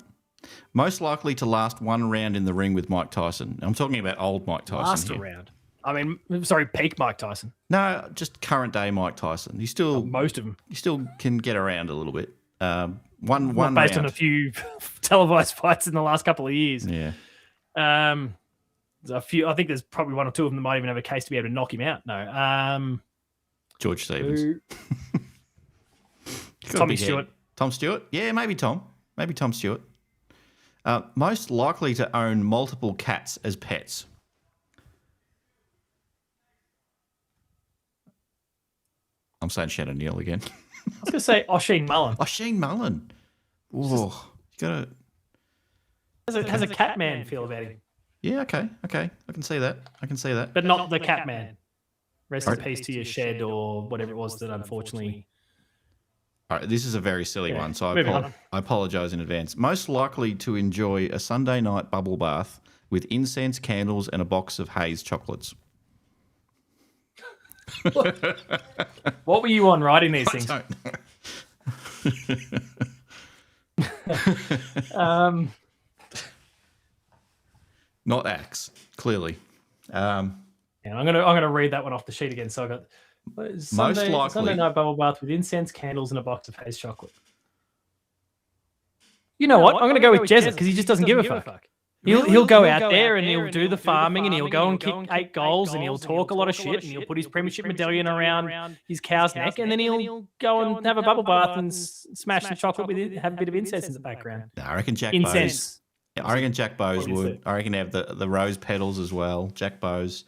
Most likely to last one round in the ring with Mike Tyson. I'm talking about old Mike Tyson. Last here. round. I mean, sorry, peak Mike Tyson. No, just current day Mike Tyson. He still most of them. He still can get around a little bit. One based round. On a few televised fights in the last couple of years. Yeah. There's a few. I think there's probably one or two of them that might even have a case to be able to knock him out. No. George Stevens. Tommy Stewart. Tom Stewart? Yeah, maybe Tom. Maybe Tom Stewart. Most likely to own multiple cats as pets. I'm saying Shannon Neal again. I was going to say Oisin Mullen. Oisin Mullen. Oh, you got to... Has a cat man feel about him. Yeah, okay. I can see that. But not the cat man. Rest in peace to your shed or whatever it was that unfortunately... All right, this is a very silly one, so I apologise in advance. Most likely to enjoy a Sunday night bubble bath with incense, candles, and a box of Haze chocolates. What were you on writing these things? I don't know. Not Axe, clearly. And I'm gonna read that one off the sheet again. So I got Sunday night bubble bath with incense, candles, and a box of Haze chocolate. You know what? I'm gonna go with Jezza because he just doesn't give a fuck. He'll go out there and he'll do the farming and he'll go and kick 8 goals and he'll talk a lot of shit and he'll put his premiership medallion around his cow's neck and then he'll go and have a bubble bath and smash the chocolate with it, have a bit of incense in the background. I reckon Jack Incense. Bowes. I reckon Jack Bowes would. I reckon have the rose petals as well. Jack Bowes.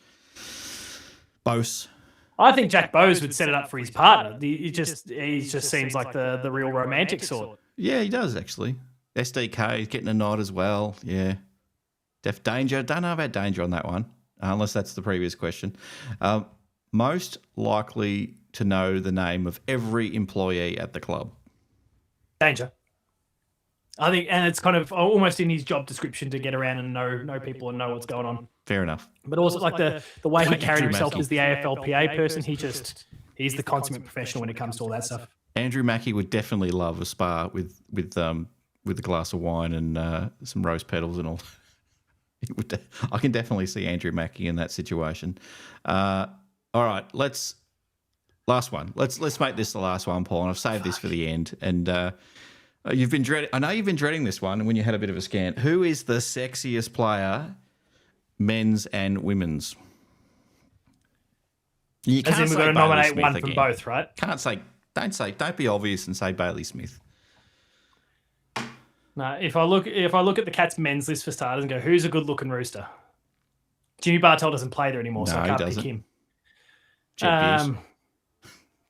I think Jack Bowes would set it up for his partner. He just seems like the real romantic sort. Yeah, he does actually. SDK is getting a nod as well. Yeah. Def Danger. Don't know about Danger on that one, unless that's the previous question. Most likely to know the name of every employee at the club. Danger. I think, and it's kind of almost in his job description to get around and know people and know what's going on. Fair enough. But also like the way he carried himself as the AFLPA person, he's the consummate professional when it comes to all that stuff. Andrew Mackie would definitely love a spa with a glass of wine and some rose petals and all. I can definitely see Andrew Mackie in that situation. All right, last one. Let's make this the last one, Paul. And I've saved this for the end. And you've been dreading. I know you've been dreading this one. When you had a bit of a scan, who is the sexiest player, men's and women's? You can't we've got to nominate one from both, right? Don't be obvious and say Bailey Smith. No, if I look at the Cats men's list for starters and go, who's a good-looking rooster? Jimmy Bartell doesn't play there anymore, so I can't pick him. Jed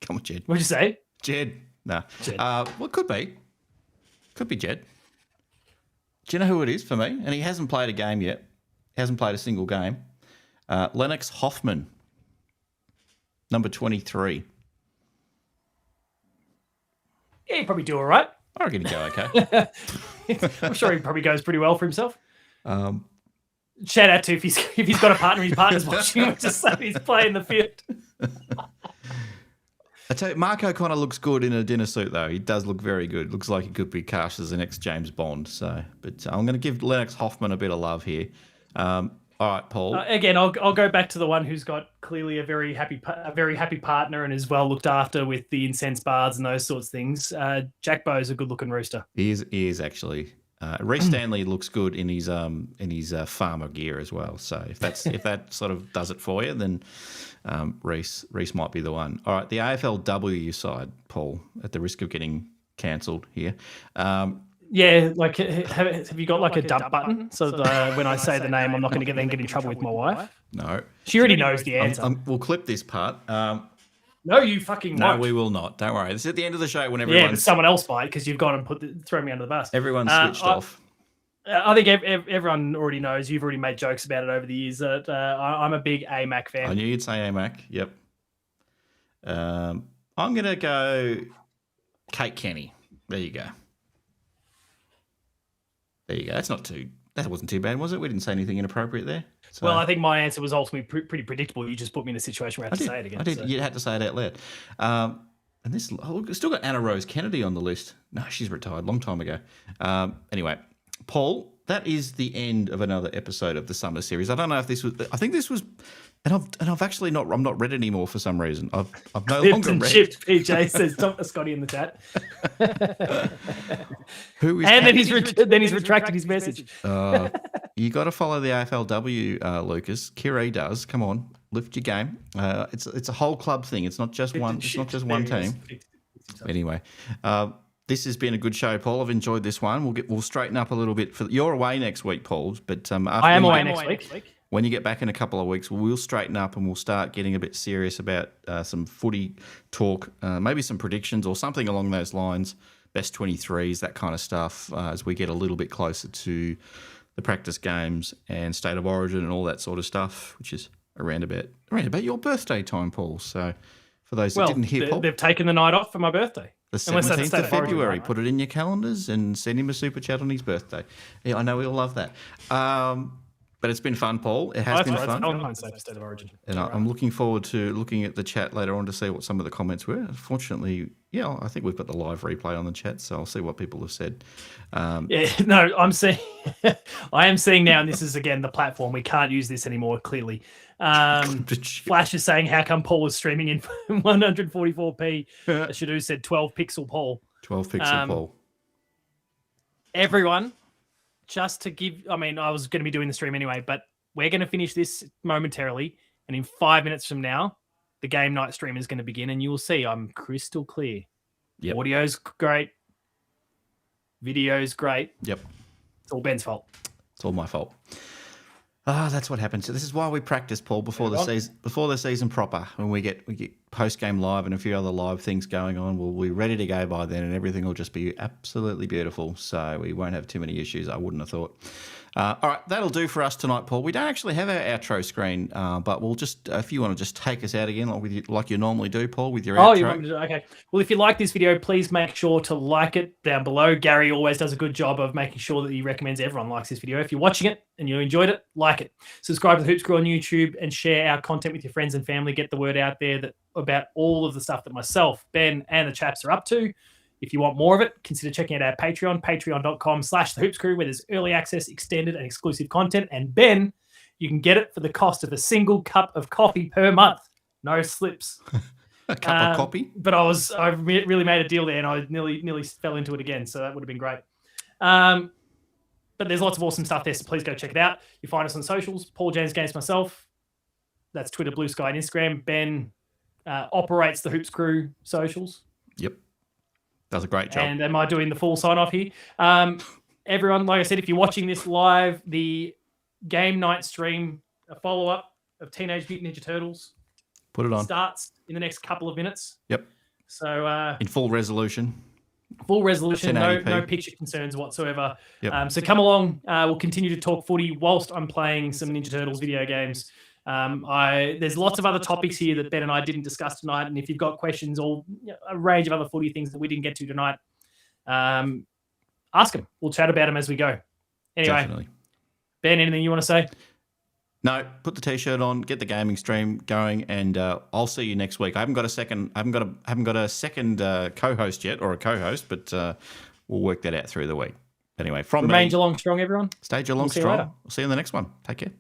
Come on, Jed. What'd you say? Jed. No. Jed. Well, could be. Could be Jed. Do you know who it is for me? And he hasn't played a game yet. He hasn't played a single game. Lennox Hoffman, number 23. Yeah, he'd probably do all right. I reckon he'd go okay. I'm sure he probably goes pretty well for himself. Shout out to if he's got a partner, his partner's watching him, just so he's playing the field. I tell you, Mark O'Connor looks good in a dinner suit, though. He does look very good. Looks like he could be cast as the next James Bond. So, but I'm going to give Lennox Hoffman a bit of love here. All right, Paul. Again, I'll go back to the one who's got clearly a very happy partner and is well looked after with the incense baths and those sorts of things. Jack Bowes, a good-looking rooster. He is actually. Reece Stanley looks good in his farmer gear as well. So if that sort of does it for you, then Reece might be the one. All right, the AFLW side, Paul, at the risk of getting cancelled here. Yeah, like have you got like a dump button so that when I say the name, I'm not going to get in trouble with my wife? No, she already knows the answer. We'll clip this part. No, you fucking won't. No, we will not. Don't worry. This is at the end of the show when everyone. Yeah, but someone else might because you've gone and thrown me under the bus. Everyone's switched off. I think everyone already knows. You've already made jokes about it over the years that I'm a big AMAC fan. I knew you'd say AMAC. Yep. I'm gonna go Kate Kenny. There you go. That wasn't too bad, was it? We didn't say anything inappropriate there. So. Well, I think my answer was ultimately pretty predictable. You just put me in a situation where I had to say it again. I did. So. You had to say it out loud. And this, still got Anna Rose Kennedy on the list. No, she's retired a long time ago. Anyway, Paul, that is the end of another episode of the Summer Series. I don't know if this was. I think this was. And I've actually not. I'm not read anymore for some reason. I've no longer read. Shift, PJ says Scotty in the chat. Who is? And then he's retracted his message. You got to follow the AFLW, Lucas. Kiri does. Come on, lift your game. It's a whole club thing. It's not just one. It's not just one team. Anyway, this has been a good show, Paul. I've enjoyed this one. We'll straighten up a little bit. You're away next week, Paul. But I am away next week. When you get back in a couple of weeks, we'll straighten up and we'll start getting a bit serious about some footy talk, maybe some predictions or something along those lines, best 23s, that kind of stuff, as we get a little bit closer to the practice games and State of Origin and all that sort of stuff, which is around about your birthday time, Paul. So for those that didn't hear, Paul, they've taken the night off for my birthday. The 17th of February. Put it in your calendars and send him a super chat on his birthday. Yeah, I know we all love that. But it's been fun, Paul. It has been fun. State of Origin. And I'm looking forward to looking at the chat later on to see what some of the comments were. Unfortunately, I think we've got the live replay on the chat, so I'll see what people have said. I'm seeing. I am seeing now, and this is again the platform. We can't use this anymore. Clearly, Flash is saying, "How come Paul is streaming in 144p?" Shadu said, "12 pixel Paul." 12 pixel Paul. Everyone. Just to give, I was going to be doing the stream anyway, but we're going to finish this momentarily. And in 5 minutes from now, the game night stream is going to begin. And you will see I'm crystal clear. Yep. Audio's great. Video's great. Yep. It's all Ben's fault. It's all my fault. That's what happens. So this is why we practice, Paul, before the season proper. When we get post game live and a few other live things going on, we'll be ready to go by then, and everything will just be absolutely beautiful. So we won't have too many issues. I wouldn't have thought. All right, that'll do for us tonight, Paul. We don't actually have our outro screen, but we'll just, if you want to just take us out again, like you normally do, Paul, with your outro. You want me to do? Okay. Well, if you like this video, please make sure to like it down below. Gary always does a good job of making sure that he recommends everyone likes this video. If you're watching it and you enjoyed it, like it. Subscribe to the Hoops Crew on YouTube and share our content with your friends and family. Get the word out there about all of the stuff that myself, Ben, and the chaps are up to. If you want more of it, consider checking out our Patreon, patreon.com/thehoopscrew, where there's early access, extended, and exclusive content. And Ben, you can get it for the cost of a single cup of coffee per month. No slips. A cup of coffee? But I really made a deal there, and I nearly fell into it again, so that would have been great. But there's lots of awesome stuff there, so please go check it out. You find us on socials, Paul James Games myself. That's Twitter, Blue Sky, and Instagram. Ben operates the Hoops Crew socials. Yep. Does a great job. And am I doing the full sign-off here? Everyone, like I said, if you're watching this live, the game night stream, a follow-up of Teenage Mutant Ninja Turtles. Put it on. Starts in the next couple of minutes. Yep. So in full resolution. Full resolution, no picture concerns whatsoever. Yep. So come along. We'll continue to talk footy whilst I'm playing some Ninja Turtles video games. There's lots of other topics here that Ben and I didn't discuss tonight, and if you've got questions or a range of other footy things that we didn't get to tonight, ask them. We'll chat about them as we go. Anyway, definitely. Ben, anything you want to say? No, put the t-shirt on, get the gaming stream going, and I'll see you next week. I haven't got a second co-host yet, or a co-host, but we'll work that out through the week. Anyway, from Remain Geelong strong, everyone. Stay Geelong strong. We'll see you in the next one. Take care.